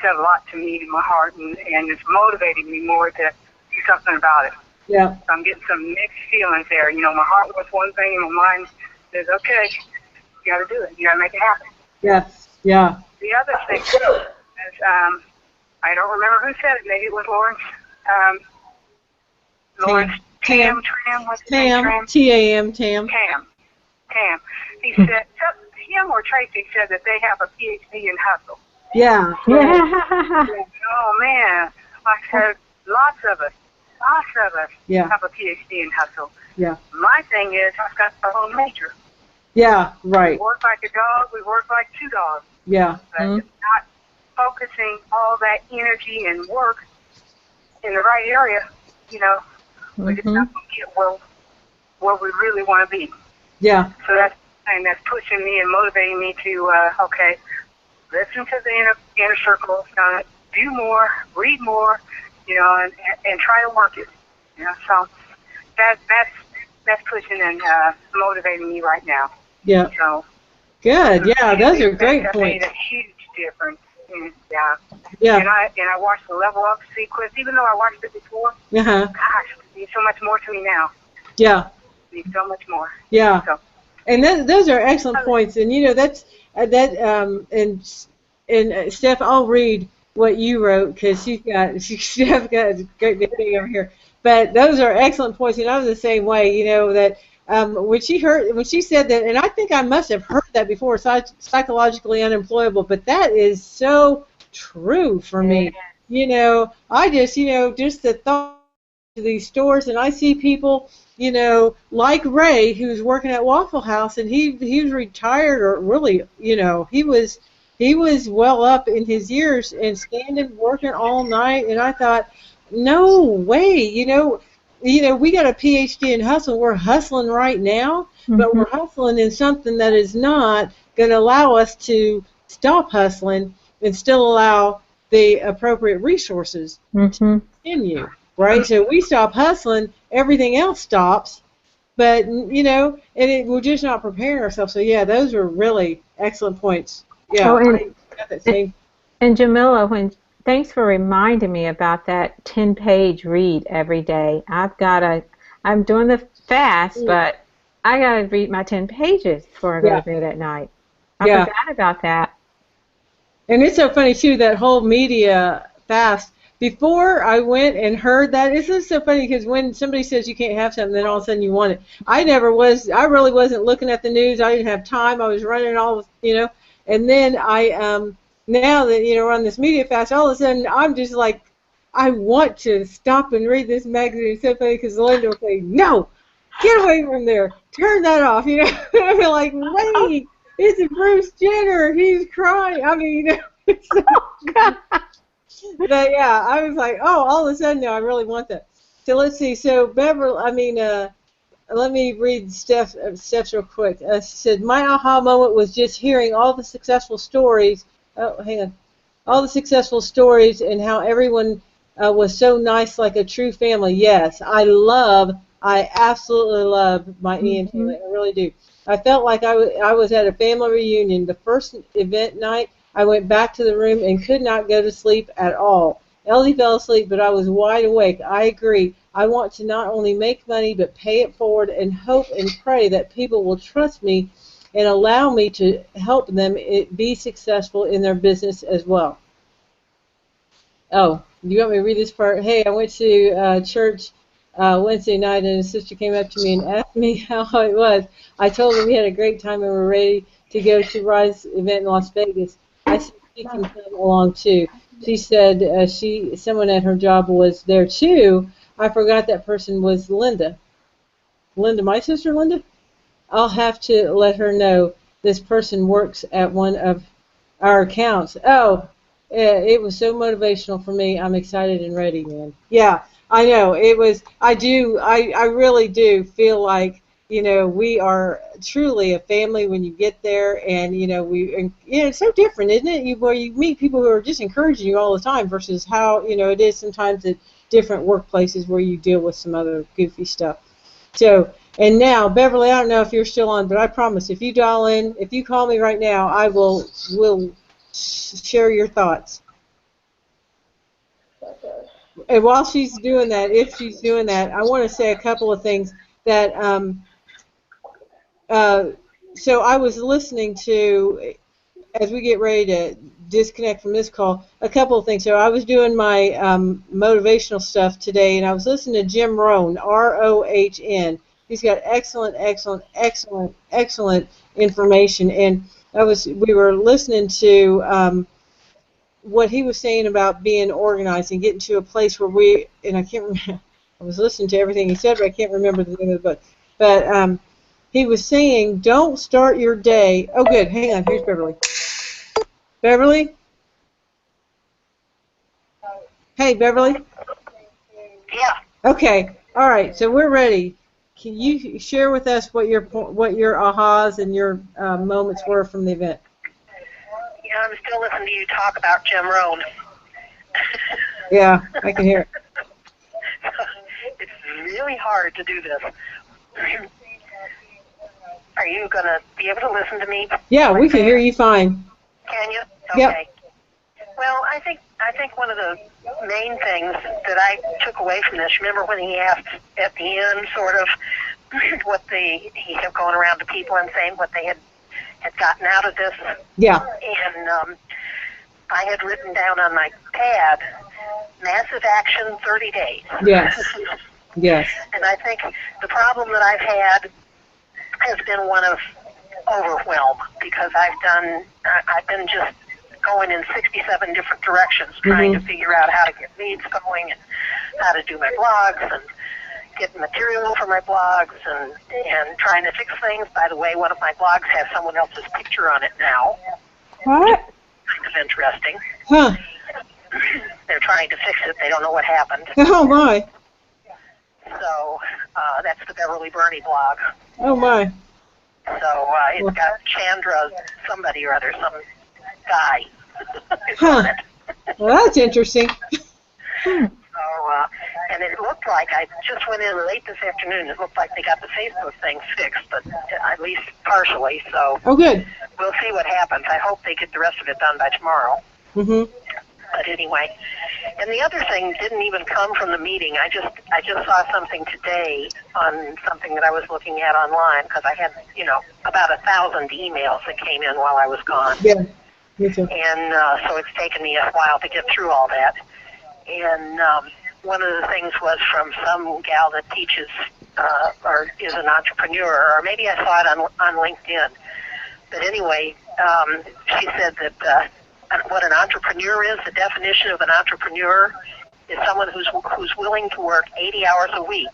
said a lot to me in my heart, and it's motivating me more to do something about it. Yeah. So I'm getting some mixed feelings there. My heart wants one thing, and my mind says, okay, you got to do it. You got to make it happen. Yes. Yeah. The other thing is, I don't remember who said it. Maybe it was Lawrence. Lawrence Tam. What's his name? Tam. T-A-M. Tam. Tam. He said, him or Tracy said that they have a PhD in hustle. Yeah. Yeah. Oh, man. I said, lots of us Yeah. have a PhD in hustle. Yeah. My thing is, I've got my own major. Yeah. Right. We work like a dog, we work like two dogs. Yeah. But it's not focusing all that energy and work in the right area, we're just not going to get where we really want to be. Yeah. So that's the thing that's pushing me and motivating me to, okay, listen to the inner circle, do more, read more, and try to work it. So that's pushing and motivating me right now. Yeah. So good. Yeah, those are great that points. made a huge difference. Yeah. Yeah. And I watched the level up sequence, even though I watched it before. Uh-huh. Gosh, it means so much more to me now. Yeah. It means so much more. Yeah. So. And those are excellent points. And that's and Steph, I'll read what you wrote because Steph got a great big thing over here. But those are excellent points, and I was the same way. That when she said that, and I think I must have heard that before, psychologically unemployable. But that is so true for me. I just just the thought of these stores, and I see people. Like Ray, who's working at Waffle House, and he was retired, or really, he was well up in his years and standing, working all night, and I thought, no way, we got a PhD in hustle. We're hustling right now, but we're hustling in something that is not going to allow us to stop hustling and still allow the appropriate resources to continue. Right, so we stop hustling, everything else stops, but we're just not preparing ourselves. So yeah, those are really excellent points. Yeah, Oh, got that same. And Jamila, thanks for reminding me about that 10-page read every day. I'm doing the fast, but I gotta read my 10 pages before I go to bed at night. I forgot about that. And it's so funny too, that whole media fast. before I went and heard that, isn't it so funny? Because when somebody says you can't have something, then all of a sudden you want it. I really wasn't looking at the news. I didn't have time. I was running and then now that, we're on this media fast, all of a sudden I'm just like, I want to stop and read this magazine. It's so funny because Linda will say, no, get away from there. Turn that off, I'm like, wait, it's Bruce Jenner. He's crying. I mean, but yeah, I was like, oh, all of a sudden now I really want that. So let's see. So Beverly, let me read Steph's real quick. She said, my aha moment was just hearing all the successful stories. Oh, hang on. All the successful stories and how everyone was so nice, like a true family. Yes, I absolutely love my ENT. I really do. I felt like I was at a family reunion. The first event night, I went back to the room and could not go to sleep at all. Ellie fell asleep, but I was wide awake. I agree. I want to not only make money, but pay it forward and hope and pray that people will trust me and allow me to help them be successful in their business as well. Oh, do you want me to read this part? Hey, I went to church Wednesday night, and a sister came up to me and asked me how it was. I told her we had a great time and we're ready to go to Rise event in Las Vegas. I said she can come along too. She said someone at her job was there too. I forgot that person was Linda. Linda, my sister Linda? I'll have to let her know this person works at one of our accounts. Oh, it was so motivational for me. I'm excited and ready, man. Yeah, I know. It was, I really do feel like, we are truly a family when you get there, and, it's so different, isn't it? Where you meet people who are just encouraging you all the time versus how, it is sometimes at different workplaces where you deal with some other goofy stuff. So, and now, Beverly, I don't know if you're still on, but I promise if you dial in, if you call me right now, I will share your thoughts. And while she's doing that, if she's doing that, I want to say a couple of things that, so I was listening to, as we get ready to disconnect from this call, a couple of things. So I was doing my motivational stuff today, and I was listening to Jim Rohn, R-O-H-N. He's got excellent information, and we were listening to what he was saying about being organized and getting to a place where I can't remember, I was listening to everything he said, but I can't remember the name of the book. But he was saying, don't start your day. Oh, good. Hang on. Here's Beverly. Beverly? Hey, Beverly? Yeah. Okay. All right. So we're ready. Can you share with us what your ahas and your moments were from the event? Yeah, I'm still listening to you talk about Jim Rohn. Yeah, I can hear it. It's really hard to do this. Are you going to be able to listen to me? Yeah, we can hear you fine. Can you? Okay. Yep. Well, I think one of the main things that I took away from this, remember when he asked at the end sort of he kept going around to people and saying what they had gotten out of this. Yeah. And I had written down on my pad, massive action, 30 days. Yes. Yes. And I think the problem that I've had has been one of overwhelm, because I've been just going in 67 different directions trying to figure out how to get leads going and how to do my blogs and get material for my blogs and trying to fix things. By the way, one of my blogs has someone else's picture on it now. What? Kind of interesting. Huh. They're trying to fix it. They don't know what happened. Oh, my. So that's the Beverly Burney blog. Oh, my. So it's got Chandra somebody or other, some guy. Huh. Well, that's interesting. So, and it looked like, I just went in late this afternoon, it looked like they got the Facebook thing fixed, but at least partially, so Oh, good. we'll see what happens. I hope they get the rest of it done by tomorrow. Mm-hmm. But anyway, and the other thing didn't even come from the meeting. I just saw something today on something that I was looking at online, because I had, about 1,000 emails that came in while I was gone. Yeah, me too. And so it's taken me a while to get through all that. And one of the things was from some gal that teaches or is an entrepreneur, or maybe I saw it on LinkedIn. But anyway, she said that what an entrepreneur is, the definition of an entrepreneur is someone who's willing to work 80 hours a week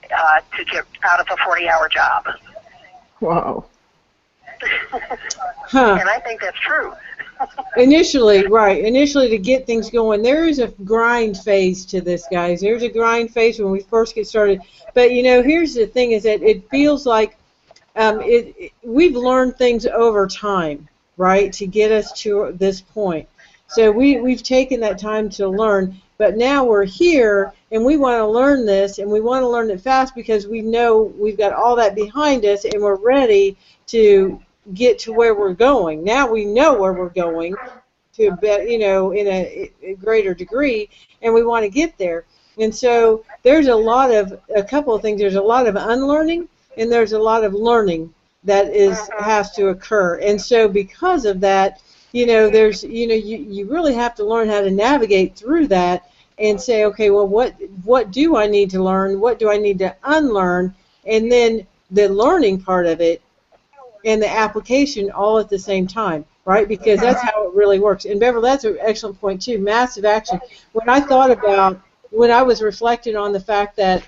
to get out of a 40-hour job. Whoa. Huh. And I think that's true. Initially to get things going, there is a grind phase to this, guys. There's a grind phase when we first get started. But, here's the thing is that it feels like we've learned things over time, right, to get us to this point. So we've taken that time to learn, but now we're here and we want to learn this, and we want to learn it fast because we know we've got all that behind us and we're ready to get to where we're going. Now we know where we're going to, in a greater degree, and we want to get there. And so there's a couple of things. There's a lot of unlearning and there's a lot of learning that has to occur. And so because of that, there's you really have to learn how to navigate through that and say, okay, well, what do I need to learn? What do I need to unlearn? And then the learning part of it and the application all at the same time, right? Because that's how it really works. And Beverly, that's an excellent point too. Massive action. When I was reflecting on the fact that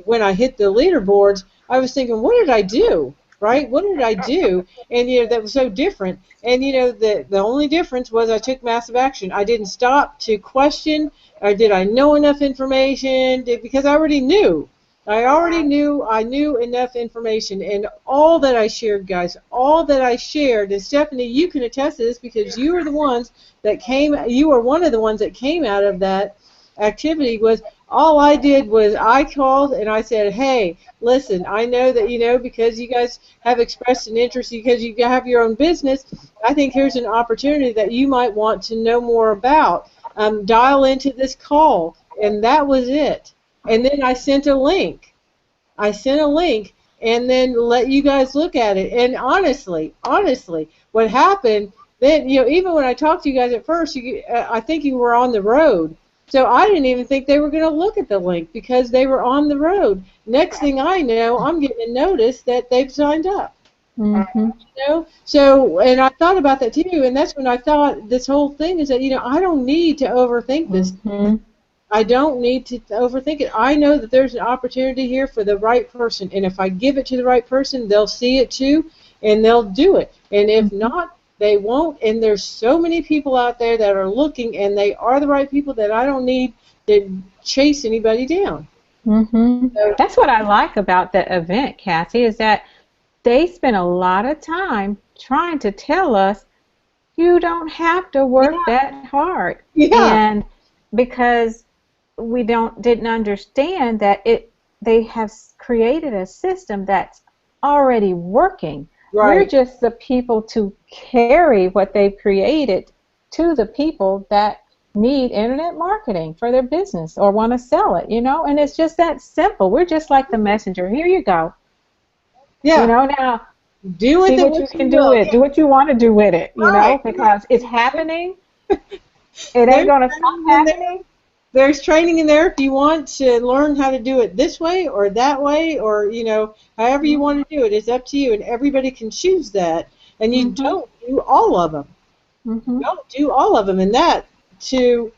when I hit the leaderboards, I was thinking, what did I do? Right? What did I do? And, that was so different. And, the only difference was I took massive action. I didn't stop to question, or did I know enough information? Because I already knew. I knew enough information. And all that I shared, guys, and Stephanie, you can attest to this because you were the ones that you were one of the ones that came out of that activity. Was all I did was I called and I said, hey, listen, I know that, because you guys have expressed an interest, because you have your own business, I think here's an opportunity that you might want to know more about. Dial into this call. And that was it. And then I sent a link. And then let you guys look at it. And honestly, what happened, then, even when I talked to you guys at first, I think you were on the road. So I didn't even think they were going to look at the link because they were on the road. Next thing I know, I'm getting a notice that they've signed up. Mm-hmm. So, and I thought about that too, and that's when I thought this whole thing is that, I don't need to overthink this. Mm-hmm. I don't need to overthink it. I know that there's an opportunity here for the right person, and if I give it to the right person, they'll see it too, and they'll do it. And if not, they won't, and there's so many people out there that are looking, and they are the right people that I don't need to chase anybody down. Mm-hmm. So, that's what I like about the event, Cassie, is that they spend a lot of time trying to tell us you don't have to work that hard. Yeah. And because we didn't understand that they have created a system that's already working. Right. We're just the people to carry what they've created to the people that need internet marketing for their business or want to sell it, and it's just that simple. We're just like the messenger. Here you go. Yeah. Now do with what you can do with it. Do what you want to do with it, because it's happening. It ain't going to stop happening. There's training in there if you want to learn how to do it this way or that way or, however you want to do it. It's up to you, and everybody can choose that. And you don't do all of them. Mm-hmm. Don't do all of them. And that, to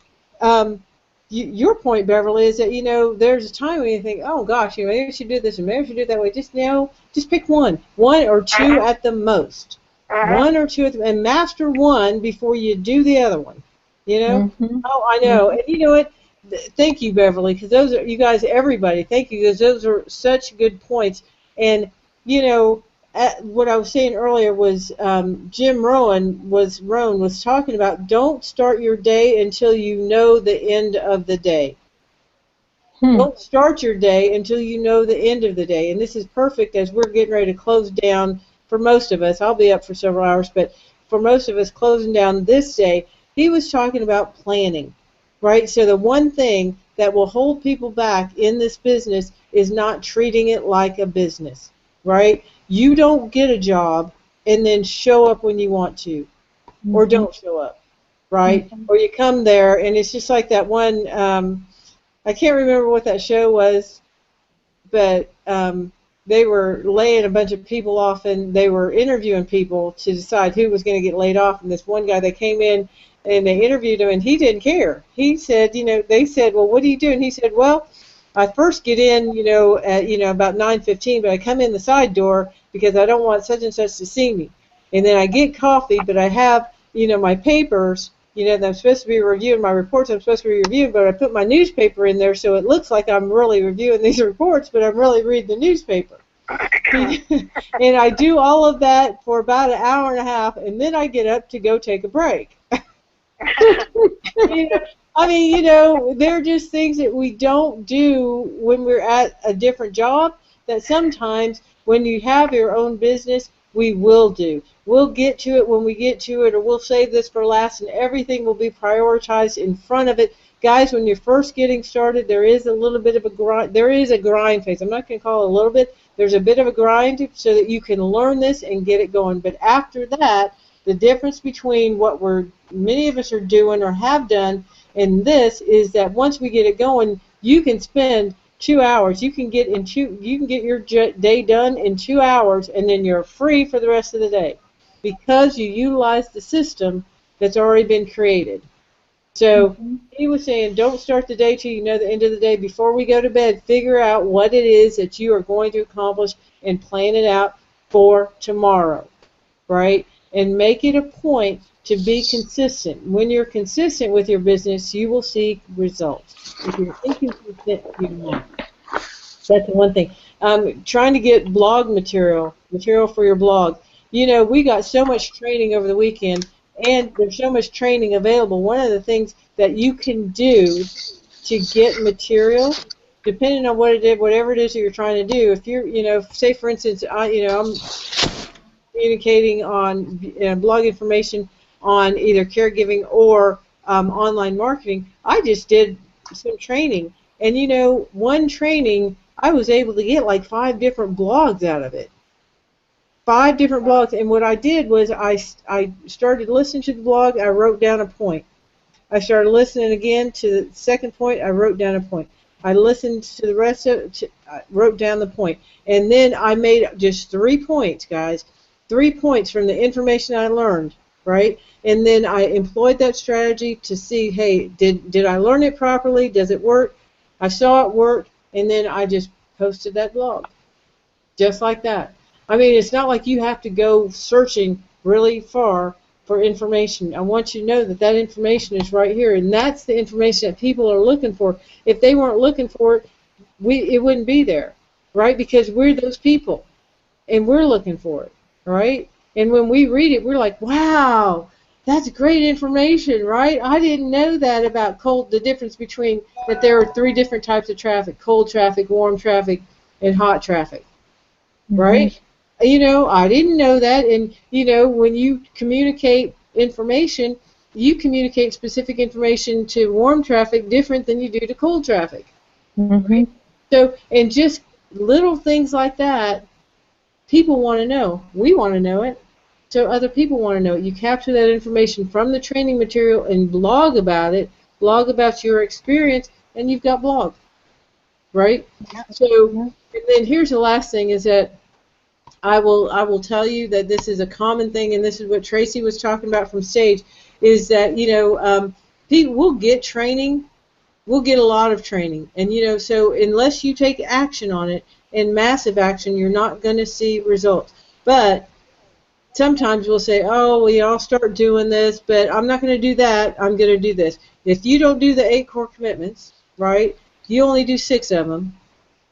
your point, Beverly, is that, there's a time when you think, oh, gosh, maybe I should do this and maybe I should do it that way. Just pick one or two at the most. One or two, and master one before you do the other one. Oh, I know. And you know what? Thank you, Beverly, because those are, you guys, everybody, thank you, because those are such good points. And, what I was saying earlier was Jim Rohn was talking about don't start your day until you know the end of the day. Don't start your day until you know the end of the day. And this is perfect as we're getting ready to close down for most of us. I'll be up for several hours, but for most of us closing down this day, he was talking about planning. Right? So the one thing that will hold people back in this business is not treating it like a business, right? You don't get a job and then show up when you want to, or don't show up. right? Or you come there and it's just like that one. I can't remember what that show was, but they were laying a bunch of people off, and they were interviewing people to decide who was going to get laid off. And this one guy, they came in and they interviewed him, and he didn't care. He said, they said, well, what do you do? And he said, well, I first get in, at about 9:15, but I come in the side door because I don't want such and such to see me. And then I get coffee, but I have, my papers, that I'm supposed to be reviewing, my reports I'm supposed to be reviewing, but I put my newspaper in there so it looks like I'm really reviewing these reports, but I'm really reading the newspaper. And I do all of that for about an hour and a half, and then I get up to go take a break. There are just things that we don't do when we're at a different job that sometimes when you have your own business, we will do. We'll get to it when we get to it, or we'll save this for last, and everything will be prioritized in front of it. Guys, when you're first getting started, there is a little bit of a grind. There is a grind phase. I'm not going to call it a little bit. There's a bit of a grind so that you can learn this and get it going. But after that, the difference between what many of us are doing or have done and this is that once we get it going, you can spend 2 hours. You can get your day done in 2 hours, and then you're free for the rest of the day because you utilize the system that's already been created. So he was saying, don't start the day till you know the end of the day. Before we go to bed, figure out what it is that you are going to accomplish and plan it out for tomorrow, right? And make it a point to be consistent. When you're consistent with your business, you will see results. If you're inconsistent, you won't. That's the one thing. Trying to get blog material for your blog. We got so much training over the weekend, and there's so much training available. One of the things that you can do to get material, depending on whatever it is that you're trying to do, if you're, say for instance, I'm communicating on blog information on either caregiving or online marketing, I just did some training. And one training, I was able to get like 5 different blogs out of it. 5 different blogs. And what I did was I started listening to the blog, I wrote down a point. I started listening again to the second point, I wrote down a point. I listened to the rest of it, I wrote down the point. And then I made just 3 points, guys. 3 points from the information I learned, right? And then I employed that strategy to see, hey, did I learn it properly? Does it work? I saw it work, and then I just posted that blog, just like that. I mean, it's not like you have to go searching really far for information. I want you to know that information is right here, and that's the information that people are looking for. If they weren't looking for it, it wouldn't be there, right? Because we're those people, and we're looking for it, right? And when we read it, we're like, wow, that's great information, right? I didn't know that about the difference between that there are 3 different types of traffic: cold traffic, warm traffic, and hot traffic, right? I didn't know that. And, when you communicate information, you communicate specific information to warm traffic different than you do to cold traffic. Right? So, and just little things like that, people want to know. We want to know it. So other people want to know it. You capture that information from the training material and blog about it, blog about your experience, and you've got blog, right? So, and then here's the last thing is that I will tell you that this is a common thing, and this is what Tracy was talking about from stage, is that, people will get training, we'll get a lot of training, and, so unless you take action on it, and massive action, you're not going to see results. But sometimes we'll say, oh, well, I'll start doing this, but I'm not going to do that. I'm going to do this. If you don't do the 8 core commitments, right, you only do 6 of them,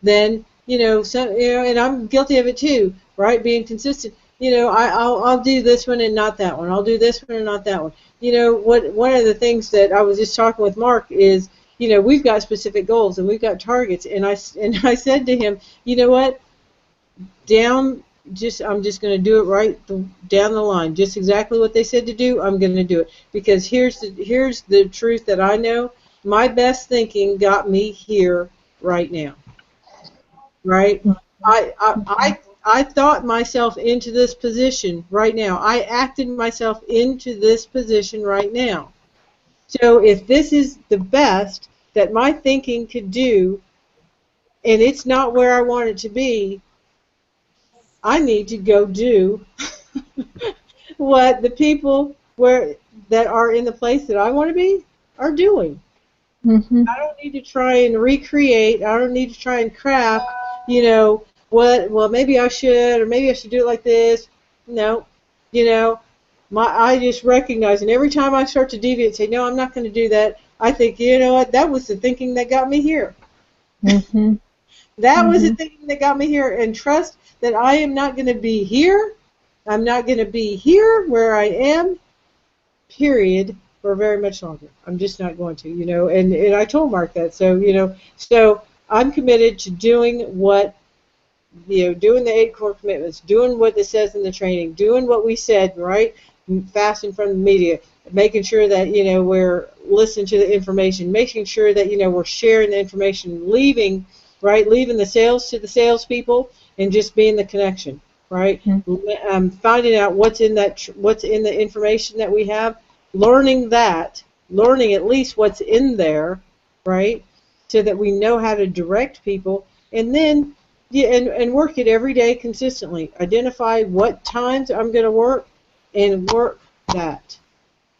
then, and I'm guilty of it too, right, being consistent. I'll do this one and not that one. I'll do this one and not that one. One of the things that I was just talking with Mark is, we've got specific goals and we've got targets, and I said to him, you know what, I'm just going to do it right down the line, just exactly what they said to do. I'm going to do it because here's the truth that I know. My best thinking got me here right now. Right? I thought myself into this position right now. I acted myself into this position right now. So if this is the best that my thinking could do, and it's not where I want it to be, I need to go do what the people that are in the place that I want to be are doing. Mhm. I don't need to try and recreate. I don't need to try and craft, you know, well, maybe I should, or maybe I should do it like this. No, you know, I just recognize, and every time I start to deviate and say, no, I'm not going to do that, I think, you know what, that was the thinking that got me here. Mhm. That was the Mhm. thinking that got me here, and trust that I am not going to be here. I'm not going to be here where I am, period, for very much longer. I'm just not going to, you know, and I told Mark that. So, you know, so I'm committed to doing what, you know, doing the 8 core commitments, doing what it says in the training, doing what we said, right? Fasting from the media, making sure that, you know, we're listening to the information, making sure that, you know, we're sharing the information, leaving the sales to the salespeople and just being the connection, right? Finding out what's in the information that we have, learning at least what's in there, right? So that we know how to direct people, and then and work it every day consistently. Identify what times I'm going to work, and work that.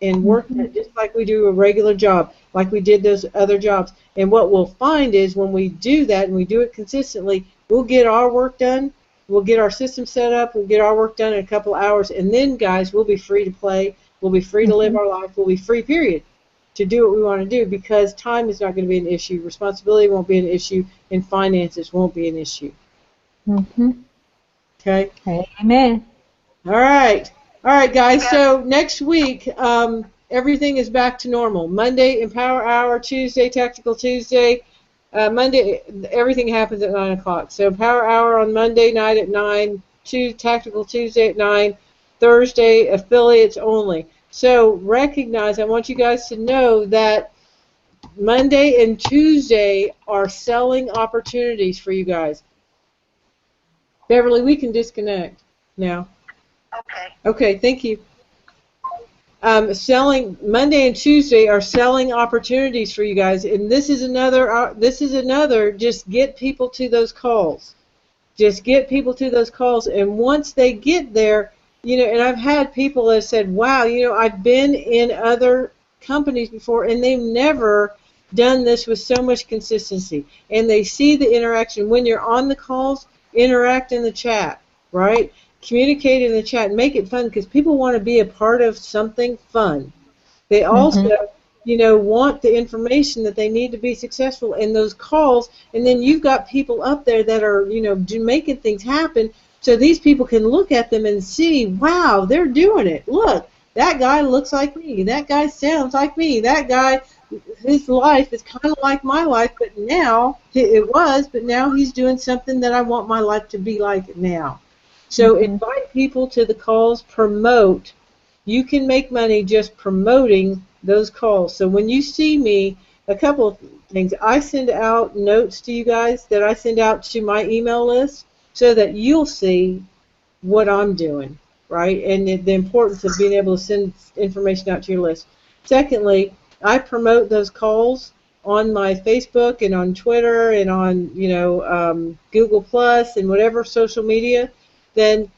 And work that just like we do a regular job, like we did those other jobs. And what we'll find is when we do that and we do it consistently, we'll get our work done, we'll get our system set up, we'll get our work done in a couple of hours, and then, guys, we'll be free to play, we'll be free to live our life, we'll be free, period, to do what we want to do, because time is not going to be an issue, responsibility won't be an issue, and finances won't be an issue. Mhm. Okay? Amen. All right, guys. So next week, everything is back to normal. Monday, Empower Hour. Tuesday, Tactical Tuesday. Monday, everything happens at 9 o'clock. So Empower Hour on Monday night at 9. Tactical Tuesday at 9. Thursday, affiliates only. So recognize, I want you guys to know that Monday and Tuesday are selling opportunities for you guys. Beverly, we can disconnect now. Okay. Okay, thank you. Selling Monday and Tuesday are selling opportunities for you guys, and this is another. Just get people to those calls. Just get people to those calls, and once they get there, you know. And I've had people that said, "Wow, you know, I've been in other companies before, and they've never done this with so much consistency." And they see the interaction when you're on the calls. Interact in the chat, right? Communicate in the chat, make it fun, because people want to be a part of something fun. They also, you know, want the information that they need to be successful in those calls, and then you've got people up there that are, you know, making things happen, so these people can look at them and see, wow, they're doing it. Look, that guy looks like me. That guy sounds like me. That guy, his life is kind of like my life, but now but now he's doing something that I want my life to be like now. So invite people to the calls, promote. You can make money just promoting those calls. So when you see me, a couple of things. I send out notes to you guys that I send out to my email list so that you'll see what I'm doing, right? And the importance of being able to send information out to your list. Secondly, I promote those calls on my Facebook and on Twitter and on, you know, Google Plus and whatever social media. Then,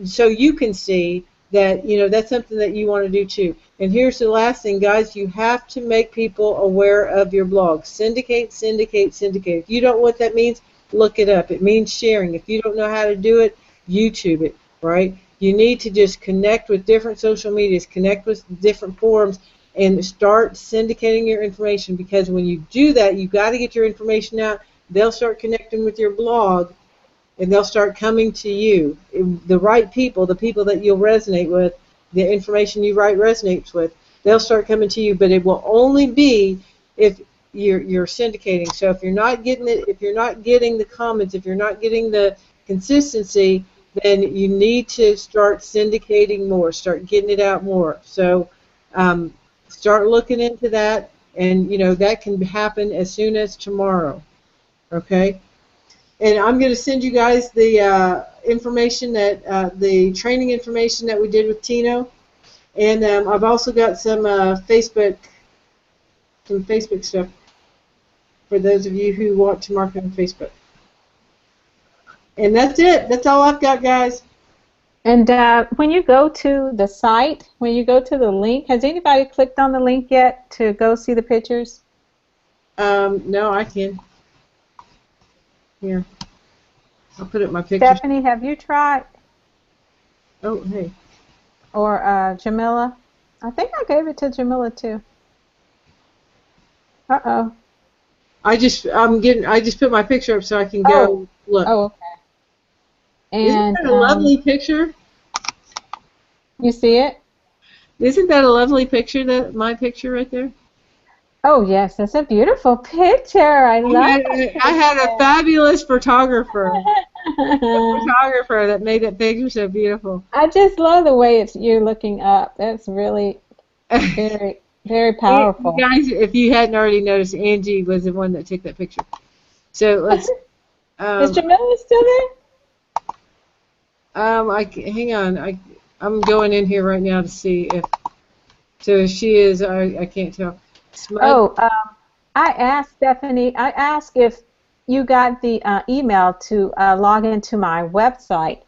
so you can see that, you know, that's something that you want to do too. And here's the last thing, guys. You have to make people aware of your blog. Syndicate, syndicate, syndicate. If you don't know what that means, look it up. It means sharing. If you don't know how to do it, YouTube it, right? You need to just connect with different social medias, connect with different forums, and start syndicating your information, because when you do that, you've got to get your information out. They'll start connecting with your blog, and they'll start coming to you. The right people, the people that you'll resonate with, the information you write resonates with, they'll start coming to you, but it will only be if you're syndicating. So if you're not getting it, if you're not getting the comments, if you're not getting the consistency, then you need to start syndicating more, start getting it out more. So start looking into that, and you know that can happen as soon as tomorrow. Okay? And I'm going to send you guys the information that the training information that we did with Tino, and I've also got some Facebook some Facebook stuff for those of you who want to market on Facebook. And that's it. That's all I've got, guys. And when you go to the site, when you go to the link, has anybody clicked on the link yet to go see the pictures? No, I can. Here. I'll put up my pictures. Stephanie, have you tried? Oh, hey. Or Jamila? I think I gave it to Jamila too. Uh-oh. I just put my picture up so I can go look. Oh, okay. And, isn't that a lovely picture? You see it? Isn't that a lovely picture, my picture right there? Oh, yes, that's a beautiful picture. I love it. I had a fabulous photographer. A photographer that made that picture so beautiful. I just love the way you're looking up. That's really very, very powerful. You guys, if you hadn't already noticed, Angie was the one that took that picture. So let's. Is Jamila still there? Hang on. I'm going in here right now to see if. So if she is, I can't tell. I asked Stephanie. I asked if you got the email to log into my website.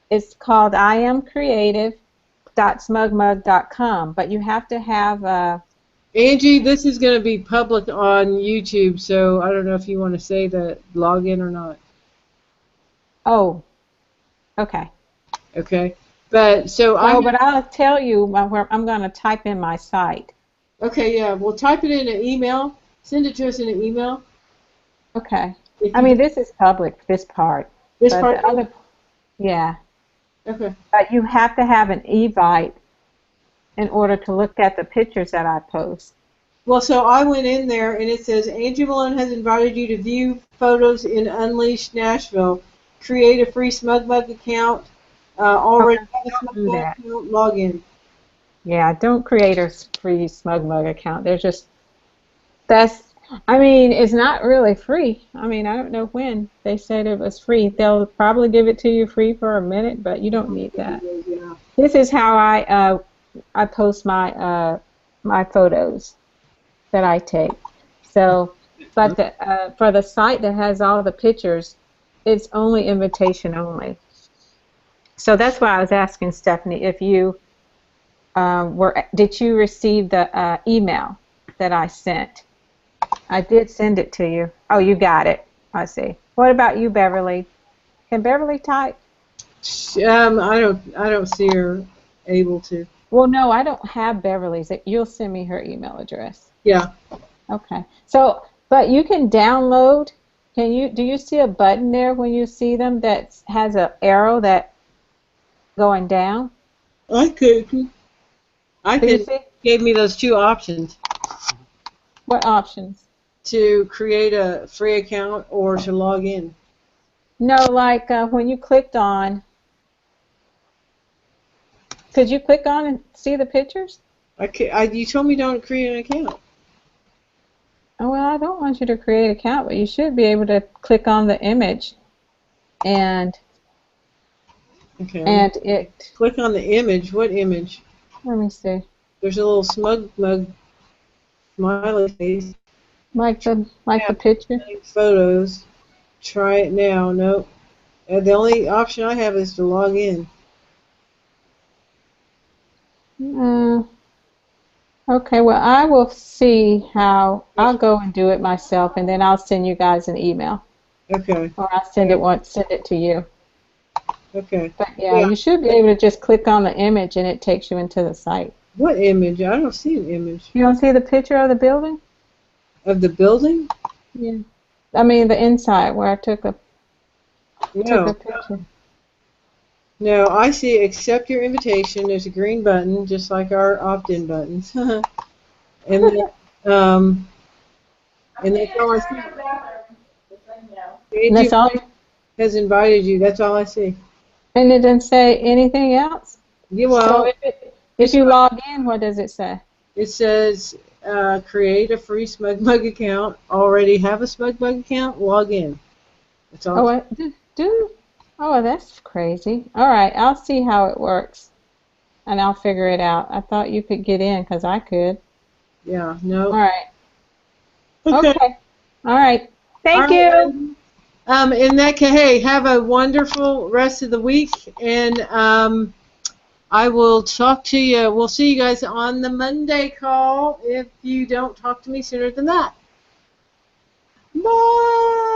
It's called iamcreative.smugmug.com, but you have to have. Angie, this is going to be public on YouTube, so I don't know if you want to say the login or not. Oh, okay. Okay, but but I'll tell you where I'm going to type in my site. Okay, yeah, we'll type it in an email. Send it to us in an email. Okay. I mean, this is public, this part. This part? Yeah. Okay. But you have to have an Evite in order to look at the pictures that I post. Well, so I went in there, and it says, Angie Malone has invited you to view photos in Unleashed Nashville. Create a free SmugMug account. Already have a SmugMug account, log in. Yeah, don't create a free SmugMug account. I mean, it's not really free. I mean, I don't know when they said it was free. They'll probably give it to you free for a minute, but you don't need that. Yeah. This is how I post my my photos that I take. So, but for the site that has all the pictures, it's only invitation only. So that's why I was asking Stephanie if you did you receive the email that I sent? I did send it to you. Oh, you got it. I see. What about you, Beverly? Can Beverly type? I don't see her able to. Well, no, I don't have Beverly's. You'll send me her email address. Yeah. Okay. So, but you can download. Do you see a button there when you see them that has an arrow that going down? I could. Gave me those two options. What options? To create a free account or to log in. No, like when you clicked on. Could you click on and see the pictures? You told me don't create an account. Oh, well, I don't want you to create an account, but you should be able to click on the image and click on the image. What image? Let me see. There's a little SmugMug smiley face. Like the picture? Photos. Try it now. Nope. The only option I have is to log in. Okay, well, I will see how. I'll go and do it myself, and then I'll send you guys an email. Okay. Or I'll send it to you. Okay. But yeah, you should be able to just click on the image, and it takes you into the site. What image? I don't see an image. You don't see the picture of the building? Of the building? Yeah. I mean the inside where I took a picture. No, I see accept your invitation. There's a green button, just like our opt-in buttons. and then, and that's all I see. That's all? Has invited you. That's all I see. And it didn't say anything else? Yeah, well, so if you log in, what does it say? It says create a free SmugMug account. Already have a SmugMug account? Log in. That's all. Oh, that's crazy. All right, I'll see how it works, and I'll figure it out. I thought you could get in because I could. Yeah, no. All right. Okay. All right. Thank All right, you. in that case, hey, have a wonderful rest of the week, and I will talk to you. We'll see you guys on the Monday call if you don't talk to me sooner than that. Bye.